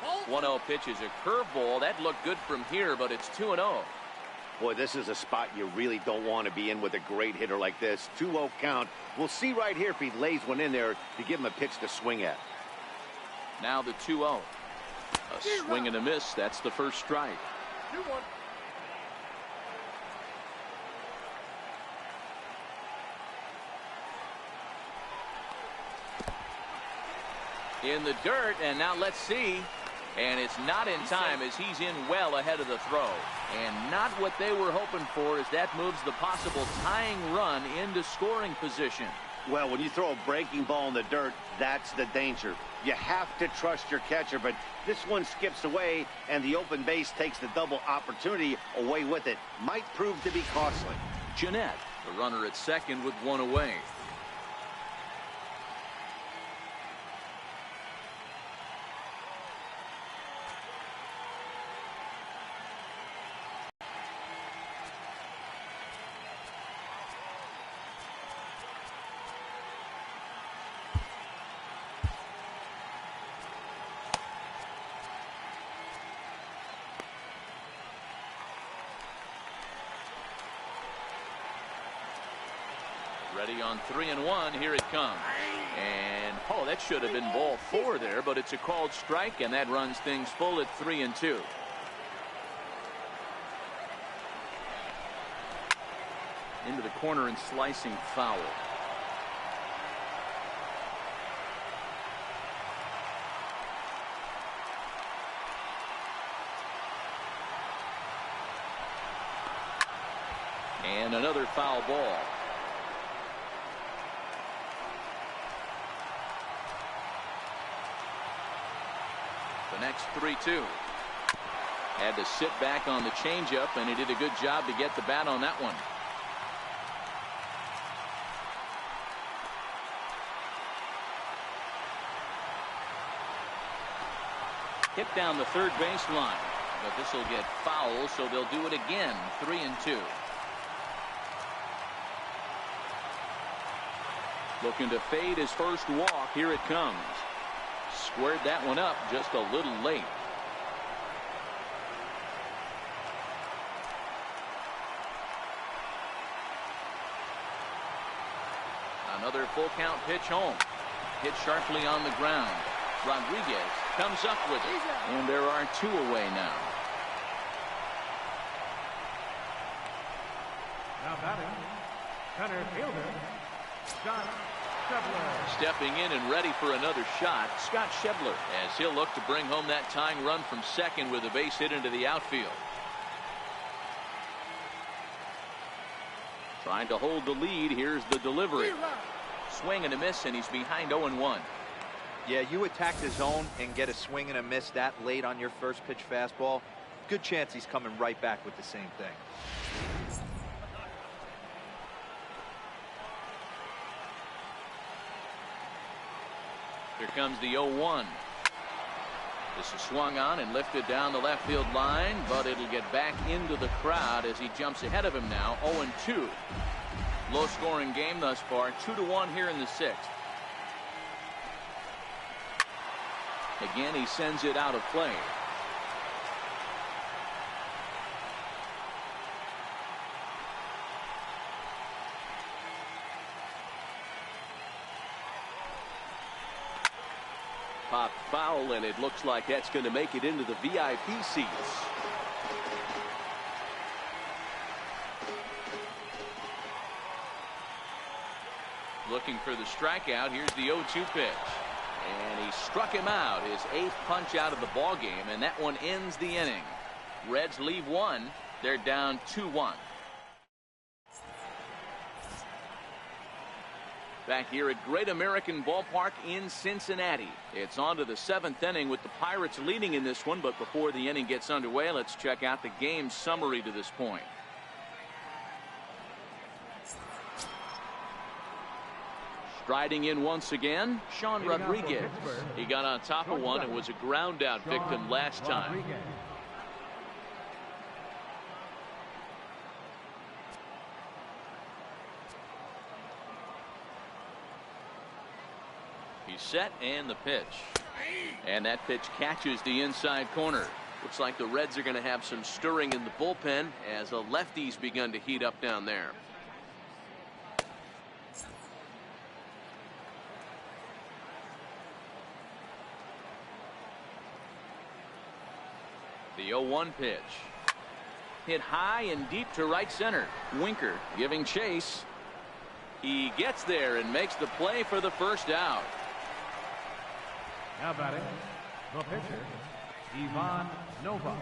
Ball. 1-0 pitch is a curveball. That looked good from here, but it's 2-0. Boy, this is a spot you really don't want to be in with a great hitter like this. 2-0 count. We'll see right here if he lays one in there to give him a pitch to swing at. Now the 2-0. A swing and a miss. That's the first strike. 2-1. In the dirt, and now let's see. And it's not in time as he's in well ahead of the throw. And not what they were hoping for as that moves the possible tying run into scoring position. Well, when you throw a breaking ball in the dirt, that's the danger. You have to trust your catcher, but this one skips away, and the open base takes the double opportunity away with it. Might prove to be costly. Jeanette, the runner at second with 1 away. Ready on 3-1. Here it comes. And oh, that should have been ball 4 there, but it's a called strike, and that runs things full at 3-2. Into the corner and slicing foul. And another foul ball. The next 3-2. Had to sit back on the changeup, and he did a good job to get the bat on that one. Hit down the third baseline, but this will get foul, so they'll do it again. 3-2. Looking to fade his first walk. Here it comes. Squared that one up just a little late. Another full count pitch home. Hit sharply on the ground. Rodriguez comes up with it. And there are 2 away now. Now batting, center fielder, Scott Shebler. Stepping in and ready for another shot, Scott Shebler, as he'll look to bring home that tying run from second with a base hit into the outfield. Trying to hold the lead. Here's the delivery. Swing and a miss, and he's behind 0-1. Yeah, you attack the zone and get a swing and a miss that late on your first pitch fastball. Good chance he's coming right back with the same thing. Here comes the 0-1. This is swung on and lifted down the left field line, but it'll get back into the crowd as he jumps ahead of him now. 0-2. Low scoring game thus far. 2-1 here in the 6th. Again, he sends it out of play. Popped foul, and it looks like that's going to make it into the VIP seats. Looking for the strikeout. Here's the 0-2 pitch. And he struck him out. His 8th punch out of the ball game, and that one ends the inning. Reds leave one. They're down 2-1. Back here at Great American Ballpark in Cincinnati. It's on to the 7th inning with the Pirates leading in this one, but before the inning gets underway, let's check out the game summary to this point. Striding in once again, Sean Rodriguez. He got on top of one and was a ground out victim last time. He's set, and the pitch. And that pitch catches the inside corner. Looks like the Reds are going to have some stirring in the bullpen as the lefty's begun to heat up down there. The 0-1 pitch. Hit high and deep to right center. Winker giving chase. He gets there and makes the play for the first out. Now batting, the pitcher, Ivan Nova.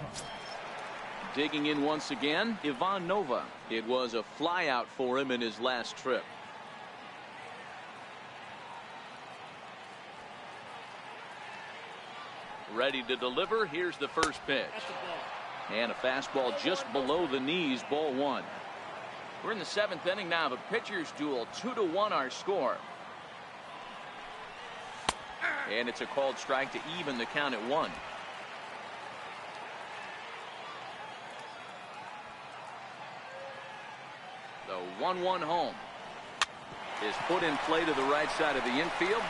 Digging in once again, Ivan Nova. It was a flyout for him in his last trip. Ready to deliver. Here's the first pitch. And a fastball just below the knees, ball 1. We're in the 7th inning now. The pitchers duel, 2-1 our score. And it's a called strike to even the count at 1. The 1-1 home is put in play to the right side of the infield.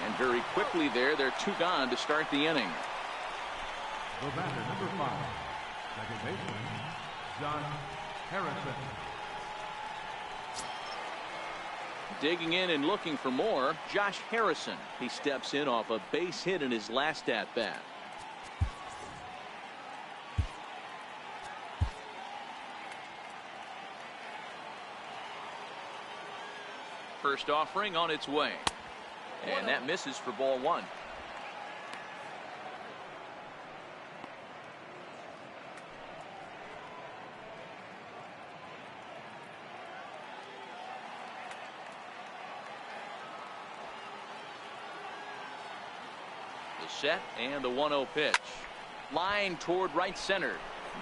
And very quickly they're 2 gone to start the inning. The batter, number 5, second baseman, John Harrison. Digging in and looking for more, Josh Harrison. He steps in off a base hit in his last at bat. First offering on its way. And that misses for ball 1. The set and the 1-0 pitch. Line toward right center.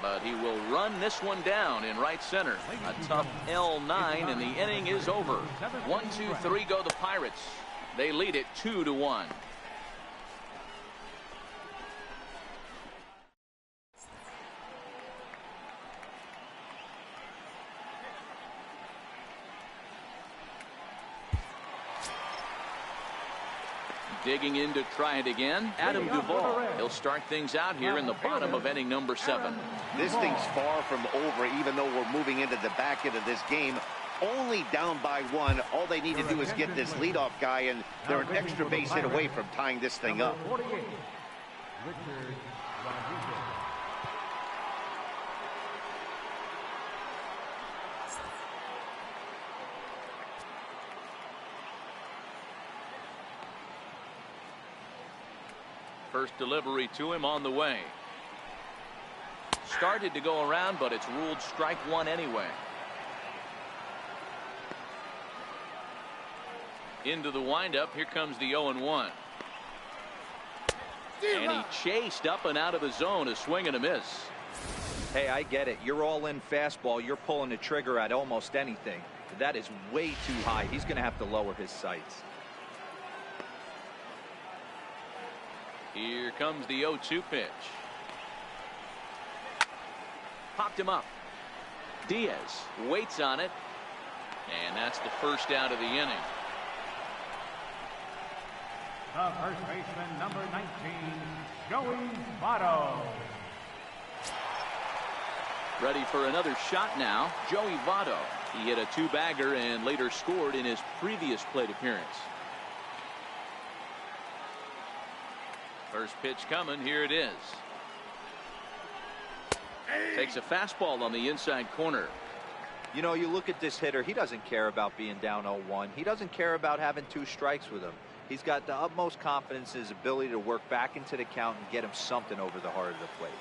But he will run this one down in right center. A tough L9, and the inning is over. 1, 2, 3 go the Pirates. They lead it 2-1. Digging in to try it again, Adam Duvall. He'll start things out here in the bottom of inning number 7. This thing's far from over, even though we're moving into the back end of this game. Only down by 1. All they need to do is get this leadoff guy, and they're an extra base hit away from tying this thing up. First delivery to him on the way. Started to go around, but it's ruled strike 1 anyway. Into the windup. Here comes the 0-1. And he chased up and out of the zone. A swing and a miss. Hey, I get it. You're all in fastball. You're pulling the trigger at almost anything. That is way too high. He's going to have to lower his sights. Here comes the 0-2 pitch. Popped him up. Diaz waits on it. And that's the first out of the inning. The first baseman, number 19, Joey Votto. Ready for another shot now, Joey Votto. He hit a 2-bagger and later scored in his previous plate appearance. First pitch coming. Here it is. Takes a fastball on the inside corner. You know, you look at this hitter, he doesn't care about being down 0-1. He doesn't care about having 2 strikes with him. He's got the utmost confidence in his ability to work back into the count and get him something over the heart of the plate.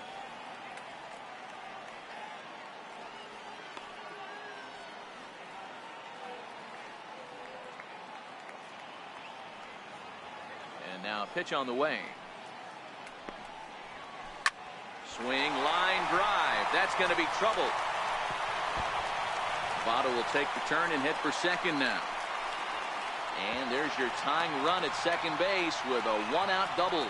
And now a pitch on the way. Swing, line drive. That's going to be trouble. Votto will take the turn and hit for second now. And there's your tying run at second base with a 1-out double.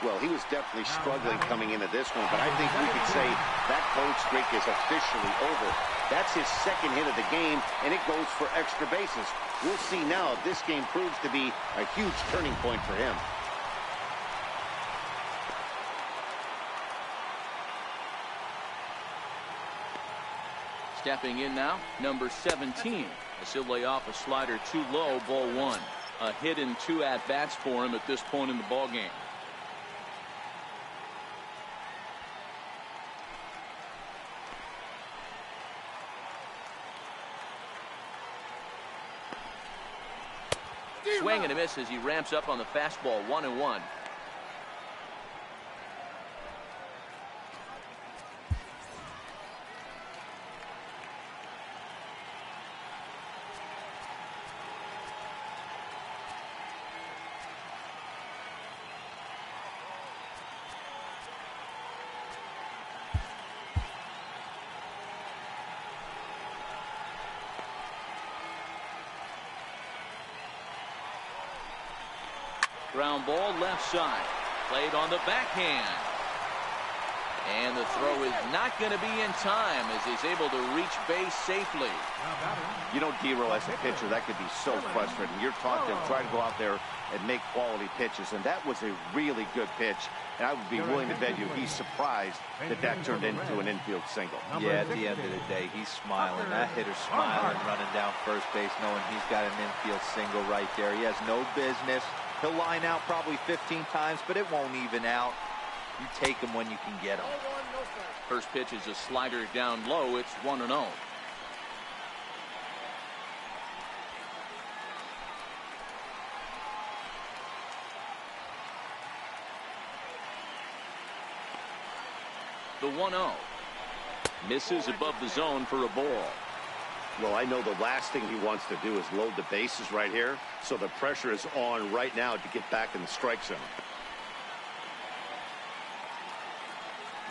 Well, he was definitely struggling coming into this one, but I think we could say that cold streak is officially over. That's his second hit of the game, and it goes for extra bases. We'll see now if this game proves to be a huge turning point for him. Stepping in now, number 17. As he'll lay off a slider too low, ball 1. A hit in 2 at-bats for him at this point in the ballgame. Swing and a miss as he ramps up on the fastball. 1-1. Ground ball left side. Played on the backhand. And the throw is not going to be in time as he's able to reach base safely. You know, D-Roll, as a pitcher, that could be so frustrating. You're taught to try to go out there and make quality pitches, and that was a really good pitch. And I would be willing to bet you he's surprised that that turned into an infield single. Yeah, at the end of the day, he's smiling. That hitter's smiling, running down first base, knowing he's got an infield single right there. He has no business. He'll line out probably 15 times, but it won't even out. You take him when you can get him. First pitch is a slider down low. It's 1-0. The 1-0. Misses above the zone for a ball. Well, I know the last thing he wants to do is load the bases right here, so the pressure is on right now to get back in the strike zone.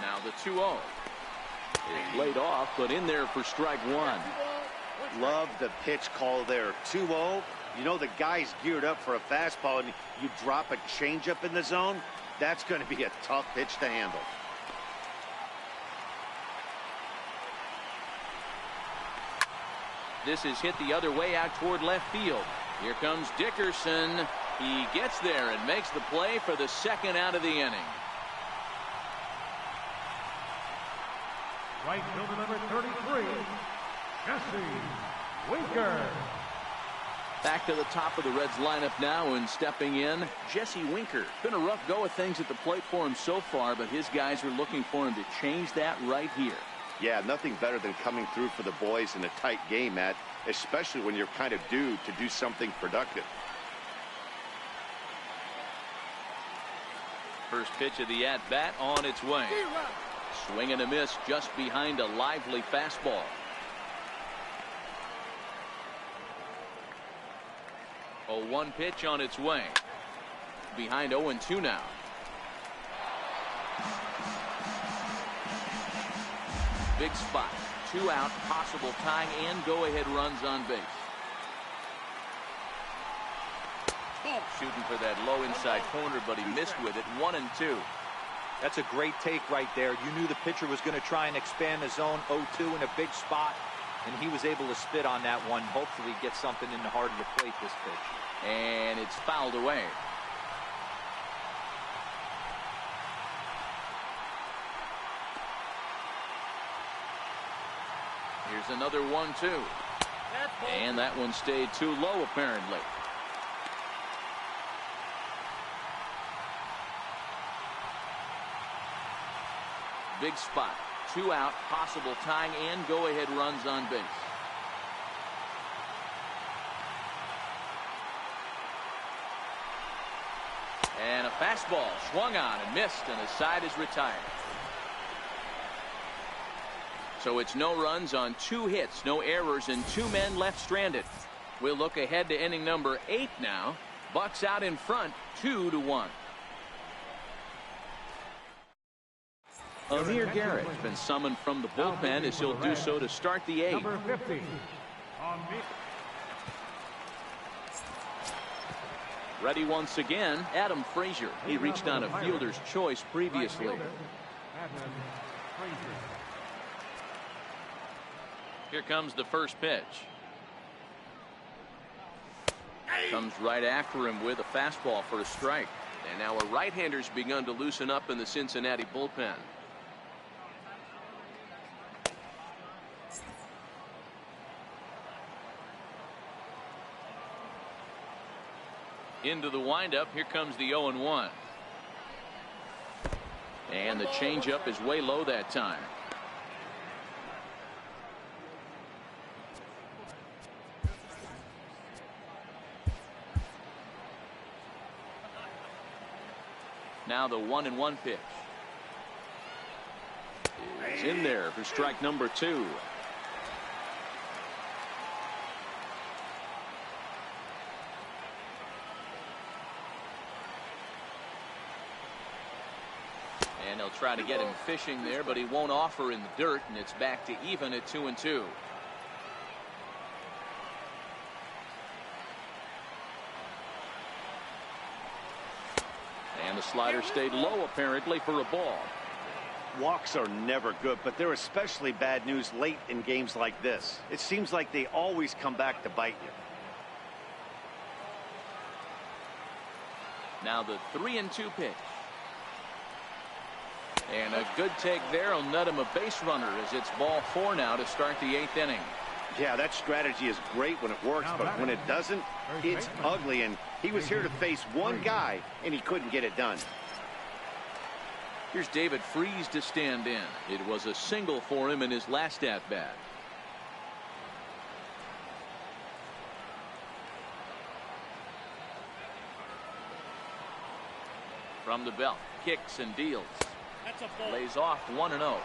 Now the 2-0 is laid off, but in there for strike 1. Love the pitch call there. 2-0. You know the guy's geared up for a fastball, and you drop a changeup in the zone. That's going to be a tough pitch to handle. This is hit the other way out toward left field. Here comes Dickerson. He gets there and makes the play for the second out of the inning. Right fielder number 33, Jesse Winker. Back to the top of the Reds lineup now, and stepping in, Jesse Winker. Been a rough go of things at the plate for him so far, but his guys are looking for him to change that right here. Yeah, nothing better than coming through for the boys in a tight game, Matt, especially when you're kind of due to do something productive. First pitch of the at-bat on its way. Swing and a miss just behind a lively fastball. 0-1 pitch on its way. Behind 0-2 now. Big spot. 2 out, possible tying and go-ahead runs on base. Shooting for that low inside corner, but he missed with it. 1-2. That's a great take right there. You knew the pitcher was going to try and expand the zone. 0-2 in a big spot, and he was able to spit on that one. Hopefully get something in the heart of the plate this pitch. And it's fouled away. Here's another 1-2. And that one stayed too low, apparently. big spot. 2 out, possible tying and go-ahead runs on base. And a fastball swung on and missed, and the side is retired. So it's no runs on 2 hits, no errors, and 2 men left stranded. We'll look ahead to inning number 8 now. Bucks out in front, 2-1. Amir Garrett's been summoned from the bullpen as he'll do so to start the 8th. Number 50. Ready once again, Adam Frazier. He reached on a fielder's choice previously. Right fielder, Adam Frazier. Here comes the first pitch. Comes right after him with a fastball for a strike. And now a right-hander's begun to loosen up in the Cincinnati bullpen. Into the windup. Here comes the 0-1. And the changeup is way low that time. Now the 1-1 pitch. It's in there for strike number 2. And they'll try to get him fishing there, but he won't offer in the dirt, and it's back to even at 2-2. And the slider stayed low apparently for a ball. Walks are never good, but they're especially bad news late in games like this. It seems like they always come back to bite you. Now the 3-2 pitch. And a good take there will net him a base runner as it's ball 4 now to start the 8th inning. Yeah, that strategy is great when it works, but when it doesn't, it's ugly. And he was here to face one guy, and he couldn't get it done. Here's David Freese to stand in. It was a single for him in his last at-bat. From the belt, kicks and deals. That's a ball. Lays off 1-0.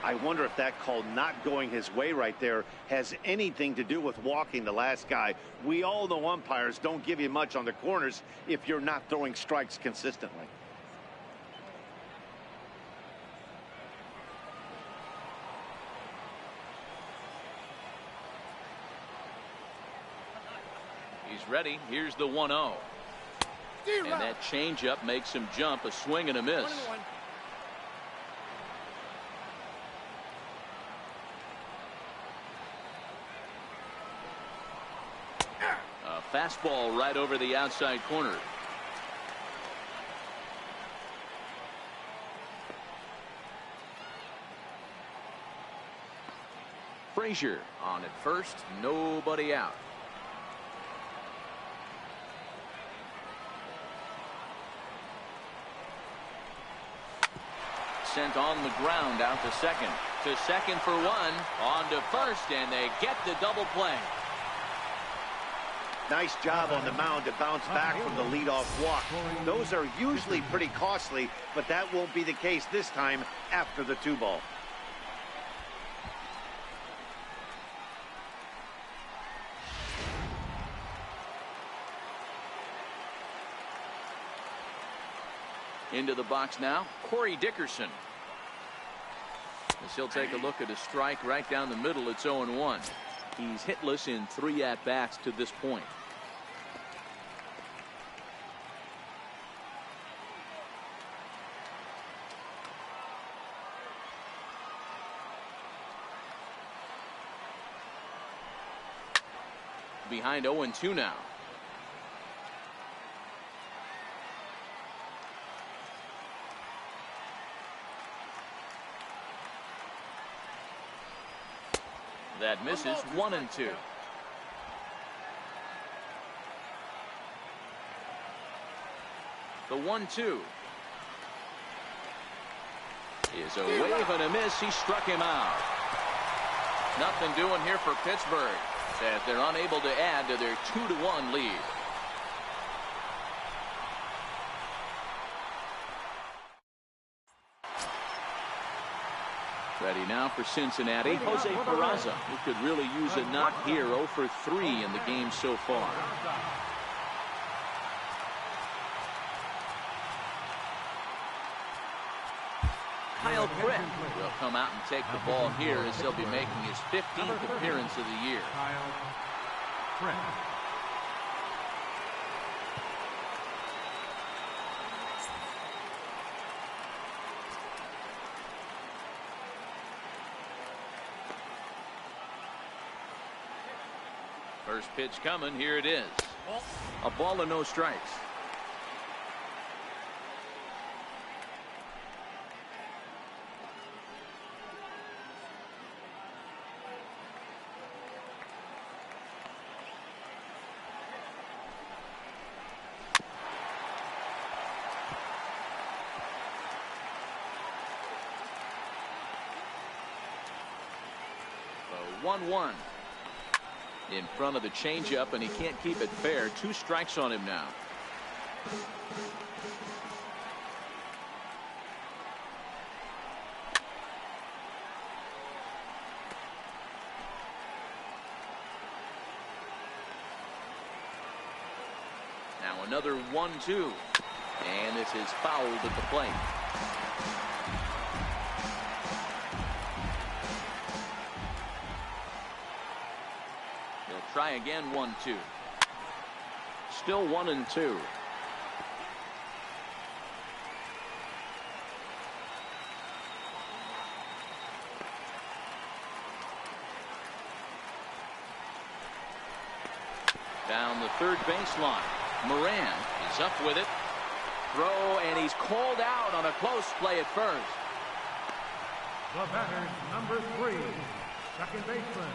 I wonder if that call not going his way right there has anything to do with walking the last guy. We all know umpires don't give you much on the corners if you're not throwing strikes consistently. He's ready. Here's the 1-0. And that changeup makes him jump. A swing and a miss. 1-1. A fastball right over the outside corner. Frazier on at first, nobody out. Sent on the ground out to second. To second for 1. On to first, and they get the double play. Nice job on the mound to bounce back from the leadoff walk. Those are usually pretty costly, but that won't be the case this time after the 2-ball. Into the box now, Corey Dickerson. As he'll take a look at a strike right down the middle. It's 0-1. He's hitless in 3 at-bats to this point. Behind 0-2 now. That misses. 1-2. The 1-2. is a wave and a miss. He struck him out. Nothing doing here for Pittsburgh as they're unable to add to their 2-1 lead. Ready now for Cincinnati. Jose Peraza, who could really use a knock here. 0 for 3 in the game so far. Kyle Crick will come out and take the ball here as he'll be making his 15th appearance of the year. Kyle Crick. First pitch coming. Here it is. A ball and no strikes. The 1-1. In front of the changeup, and he can't keep it fair. 2 strikes on him now. Now another 1-2, and this is fouled at the plate. Try again. 1-2. Still 1-2. Down the third baseline. Moran is up with it. Throw, and he's called out on a close play at first. The batter, number 3, second baseman,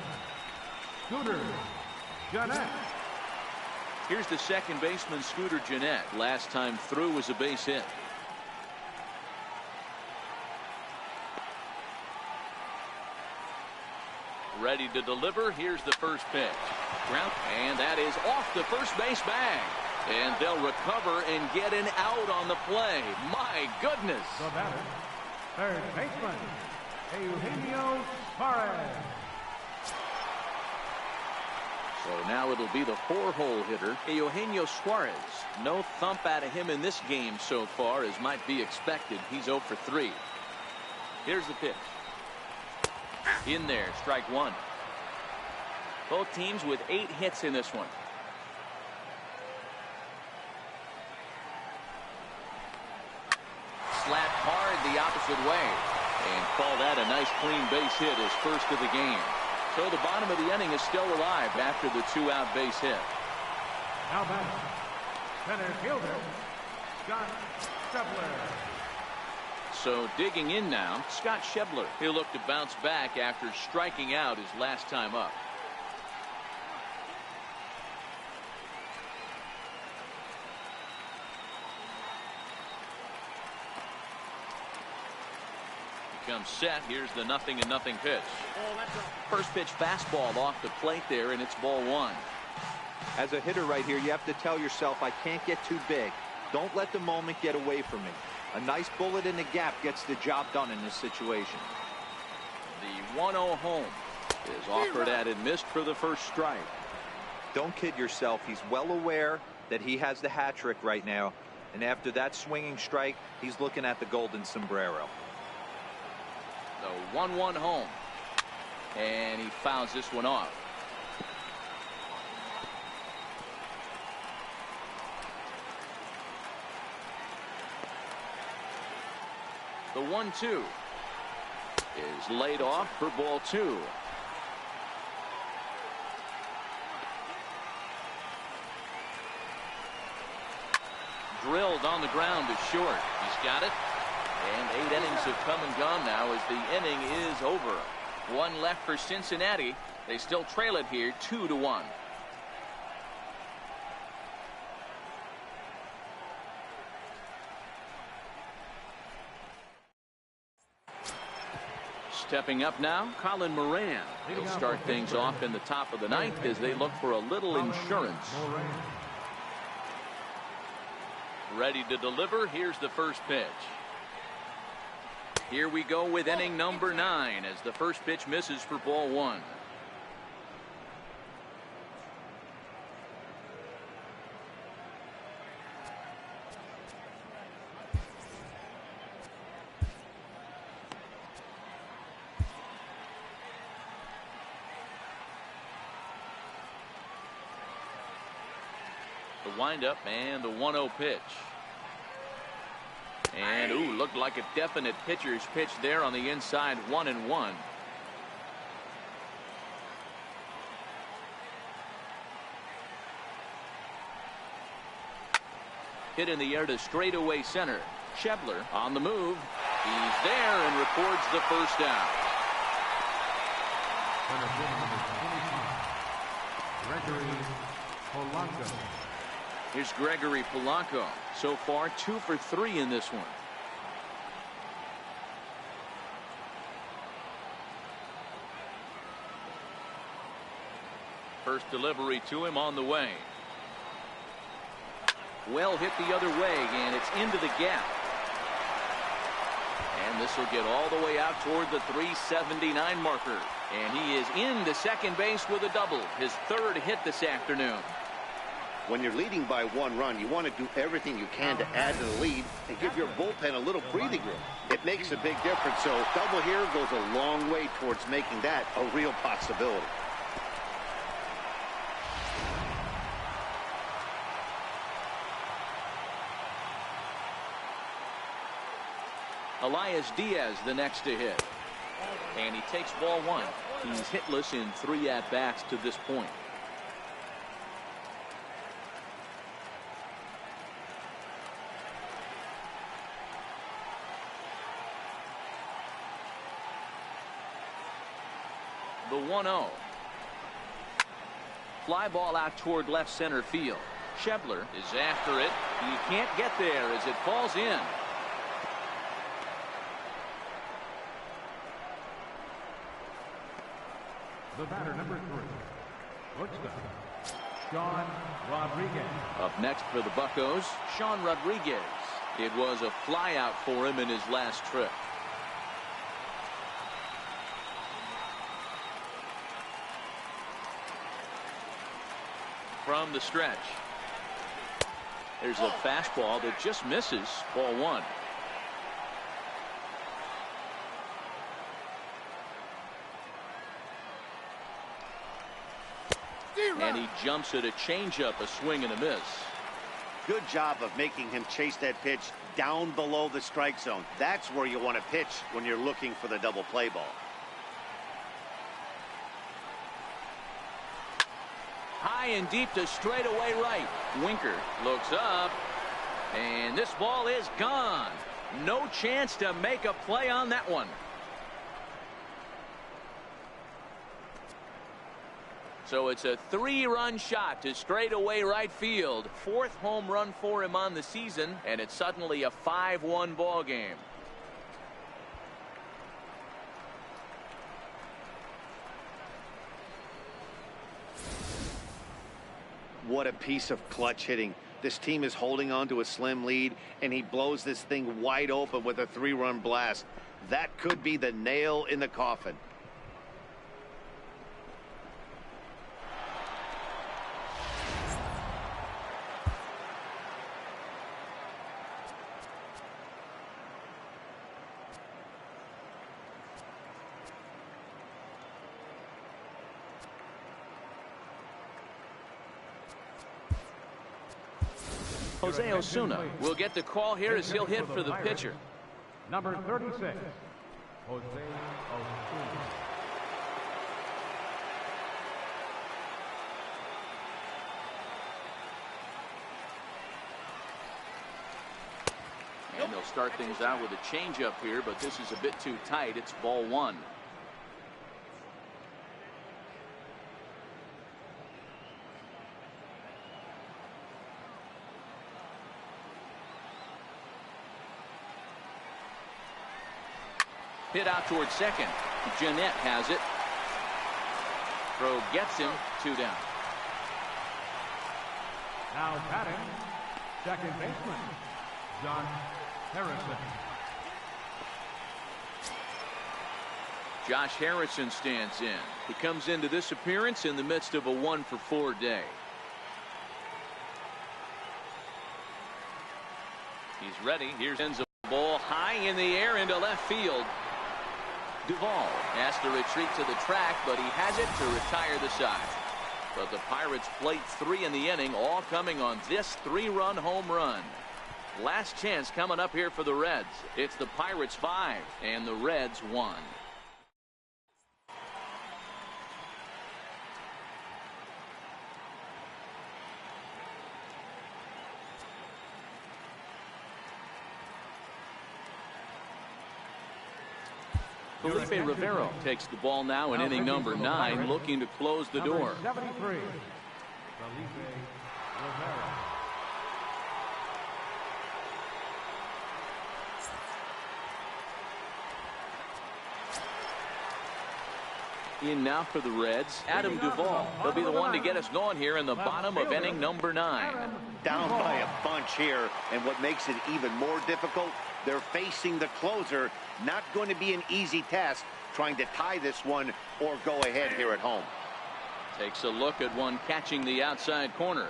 Scooter Gennett. Here's the second baseman, Scooter Gennett. Last time through was a base hit. Ready to deliver. Here's the first pitch. And that is off the first base bag. And they'll recover and get an out on the play. My goodness. The batter, third baseman, Eugenio Suarez. So now it'll be the 4-hole hitter, Eugenio Suarez. No thump out of him in this game so far, as might be expected. He's 0 for 3. Here's the pitch. In there, strike 1. Both teams with 8 hits in this one. Slapped hard the opposite way. And call that a nice clean base hit, his first of the game. So the bottom of the inning is still alive after the 2-out base hit. Now back, center fielder, Scott Schebler. So digging in now, Scott Schebler. He'll look to bounce back after striking out his last time up. Comes set. Here's the 0-0 pitch. First pitch fastball off the plate there, and it's ball 1. As a hitter right here, you have to tell yourself, I can't get too big. Don't let the moment get away from me. A nice bullet in the gap gets the job done in this situation. The 1-0 home is offered at and missed for the first strike. Don't kid yourself. He's well aware that he has the hat trick right now. And after that swinging strike, he's looking at the golden sombrero. The 1-1 home. And he fouls this one off. The 1-2 is laid off for ball 2. Drilled on the ground to short. He's got it. And 8 innings have come and gone now as the inning is over. 1 left for Cincinnati. They still trail it here 2-1. Stepping up now, Colin Moran. He'll start things off in the top of the ninth as they look for a little insurance. Ready to deliver. Here's the first pitch. Here we go with inning number 9 as the first pitch misses for ball 1. The windup and the 1-0 pitch. And ooh, looked like a definite pitcher's pitch there on the inside. 1-1. Hit in the air to straightaway center. Shebler on the move. He's there and records the first out. Gregory Polanco. Here's Gregory Polanco. So far 2 for 3 in this one. First delivery to him on the way. Well hit the other way, and it's into the gap. And this will get all the way out toward the 379 marker. And he is into second base with a double. His 3rd hit this afternoon. When you're leading by 1 run, you want to do everything you can to add to the lead and give your bullpen a little breathing room. It makes a big difference, so double here goes a long way towards making that a real possibility. Elias Diaz the next to hit. And he takes ball 1. He's hitless in 3 at-bats to this point. The 1-0. Fly ball out toward left center field. Shebler is after it. He can't get there as it falls in. The batter, number 3. Shortstop, Sean Rodriguez. Up next for the Buccos, Sean Rodriguez. It was a flyout for him in his last trip. From the stretch. There's a fastball that just misses. Ball 1. And he jumps at a changeup, a swing and a miss. Good job of making him chase that pitch down below the strike zone. That's where you want to pitch when you're looking for the double play ball. High and deep to straightaway right. Winker looks up, and this ball is gone. No chance to make a play on that one. So it's a 3-run shot to straightaway right field. 4th home run for him on the season, and it's suddenly a 5-1 ball game. What a piece of clutch hitting. This team is holding on to a slim lead, and he blows this thing wide open with a 3-run blast. That could be the nail in the coffin. Jose Osuna will get the call here as he'll hit for the pitcher. Number 36, Jose Osuna. And they'll start things out with a changeup here, but this is a bit too tight. It's ball 1. Hit out towards second. Jeanette has it. Throw gets him. 2 down. Now batting, second baseman, John Harrison. Josh Harrison stands in. He comes into this appearance in the midst of a 1-for-4 day. He's ready. Here's a ball high in the air into left field. Duvall has to retreat to the track, but he has it to retire the side. But the Pirates plate 3 in the inning, all coming on this 3-run home run. Last chance coming up here for the Reds. It's the Pirates 5 and the Reds 1. Felipe Rivero takes the ball now in inning number 9, looking to close the door. 73, Felipe Rivero. In now for the Reds, Adam Duvall. He'll be the one to get us going here in the bottom of inning number 9. Down by a bunch here, and what makes it even more difficult, they're facing the closer. Not going to be an easy task trying to tie this one or go ahead here at home. Takes a look at one catching the outside corner.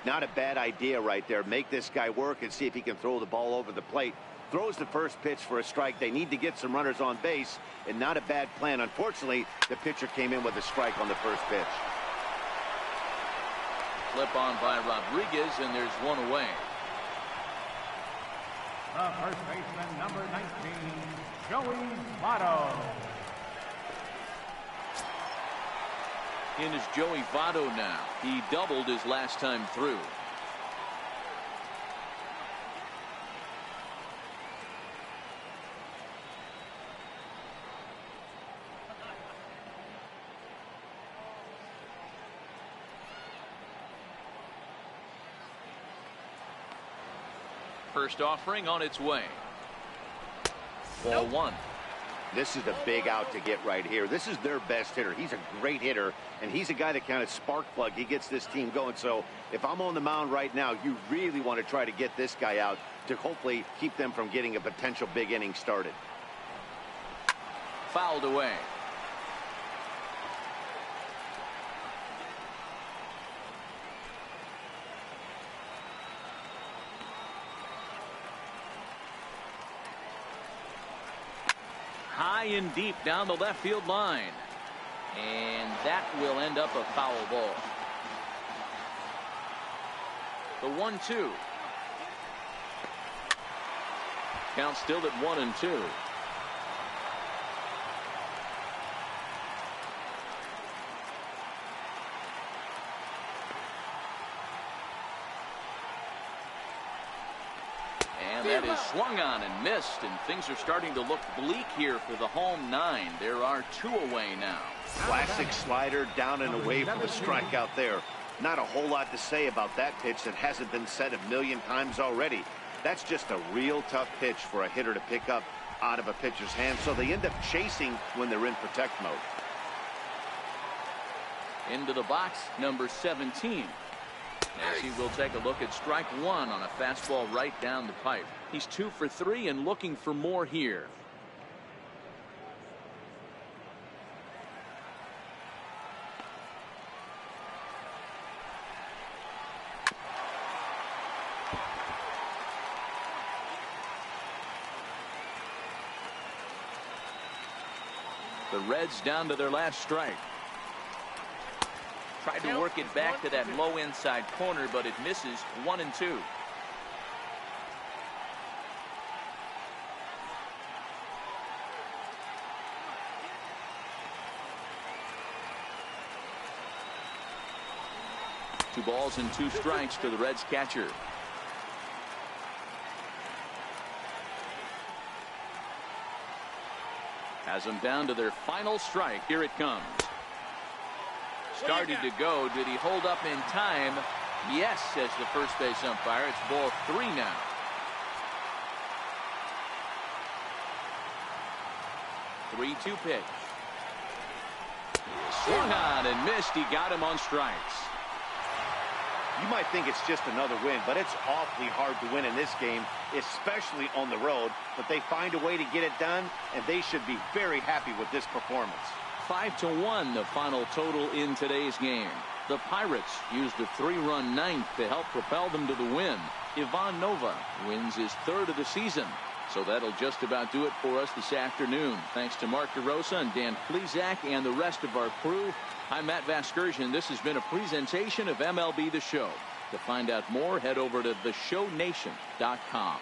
Not a bad idea right there. Make this guy work and see if he can throw the ball over the plate. Throws the first pitch for a strike. They need to get some runners on base, and not a bad plan. Unfortunately, the pitcher came in with a strike on the first pitch. Flip on by Rodriguez, and there's one away. The first baseman, number 19, Joey Votto. In is Joey Votto now. He doubled his last time through. First offering on its way. Ball 1. This is a big out to get right here. This is their best hitter. He's a great hitter, and he's a guy that kind of spark plug. He gets this team going. So if I'm on the mound right now, you really want to try to get this guy out to hopefully keep them from getting a potential big inning started. Fouled away. High and deep down the left field line. And that will end up a foul ball. The 1-2. Count still at 1-2. And that is swung on and missed, and things are starting to look bleak here for the home 9. There are 2 away now. Classic slider down and away from the strikeout there. Not a whole lot to say about that pitch that hasn't been said a million times already. That's just a real tough pitch for a hitter to pick up out of a pitcher's hand, so they end up chasing when they're in protect mode. Into the box, number 17. As he will take a look at strike 1 on a fastball right down the pipe. He's 2 for 3 and looking for more here. The Reds down to their last strike. Tried to work it back to that low inside corner, but it misses. 1-2. Two balls and 2 strikes to the Reds catcher. Has them down to their final strike. Here it comes. Started to go. Did he hold up in time? Yes, says the first base umpire. It's ball 3 now. 3-2 pitch. Swung on and missed. He got him on strikes. You might think it's just another win, but it's awfully hard to win in this game, especially on the road. But they find a way to get it done, and they should be very happy with this performance. 5-1 the final total in today's game. The Pirates used a 3-run ninth to help propel them to the win. Ivan Nova wins his 3rd of the season. So that'll just about do it for us this afternoon. Thanks to Mark DeRosa and Dan Plesac and the rest of our crew. I'm Matt Vasgersian. This has been a presentation of MLB The Show. To find out more, head over to theshownation.com.